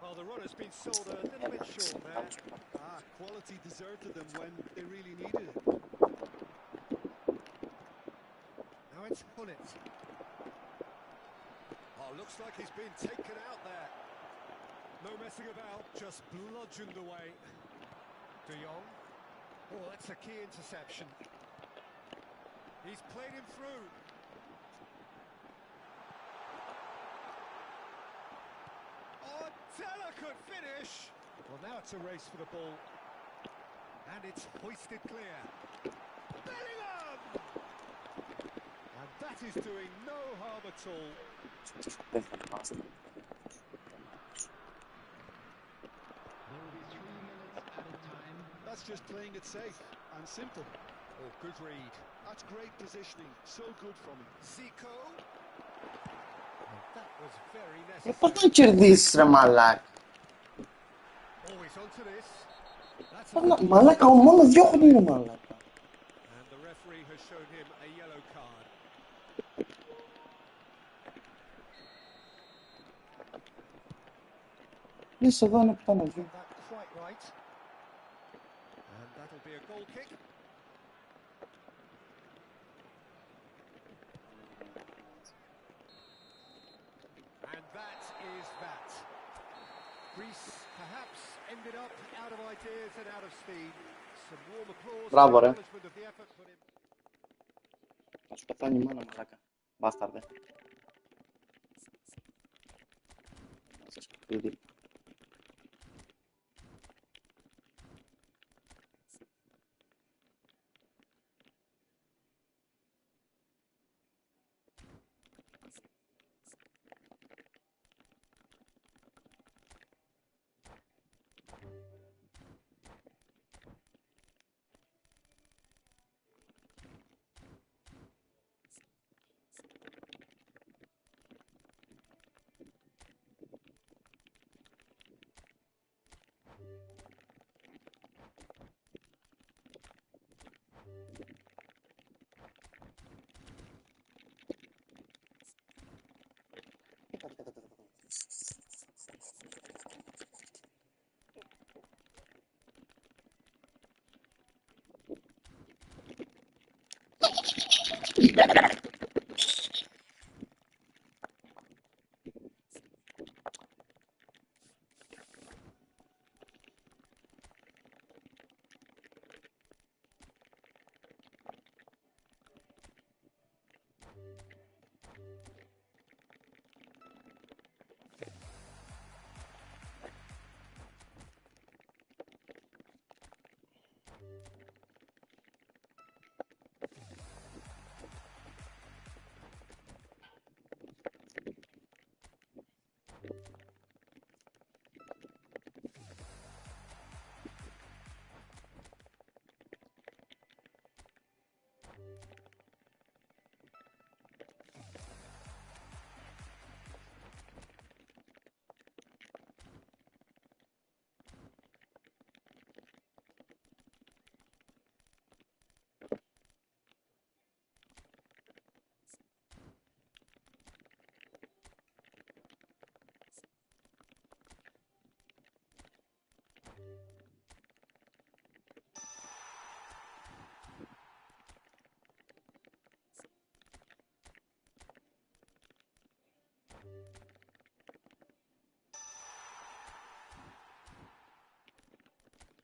Well, the run has been sold a little bit short there. Quality deserted them when they really needed it. Now it's Hullet. Oh, looks like he's been taken out there. No messing about, just bludgeoned away. De Jong. Oh, that's a key interception. He's played him through. Oh, delicate finish. Well, now it's a race for the ball. And it's hoisted clear. Bellingham! And that is doing no harm at all. There will be 3 minutes added time. That's just playing it safe and simple. Oh, good read. That's great positioning, so good from him. Zico. And that was very Πώς necessary. να κερδίσεις ρε μαλάκα. Always onto this. That's Πώς να- Μαλάκα, ο μόνο διώχνει ρε μαλάκα. And the referee has shown him a yellow card. Είσαι εδώ είναι που θα με δει. That quite right. And that'll be a goal kick. And that is that. Greece perhaps ended up out of ideas and out of steam. Some warm applause Bravo, and ρε. acknowledgement of the effort put in. Θα σου πεθάνει η μάνα μαλάκα. Μπάσταρδε. Να σας πει.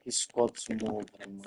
He Scott's move, man.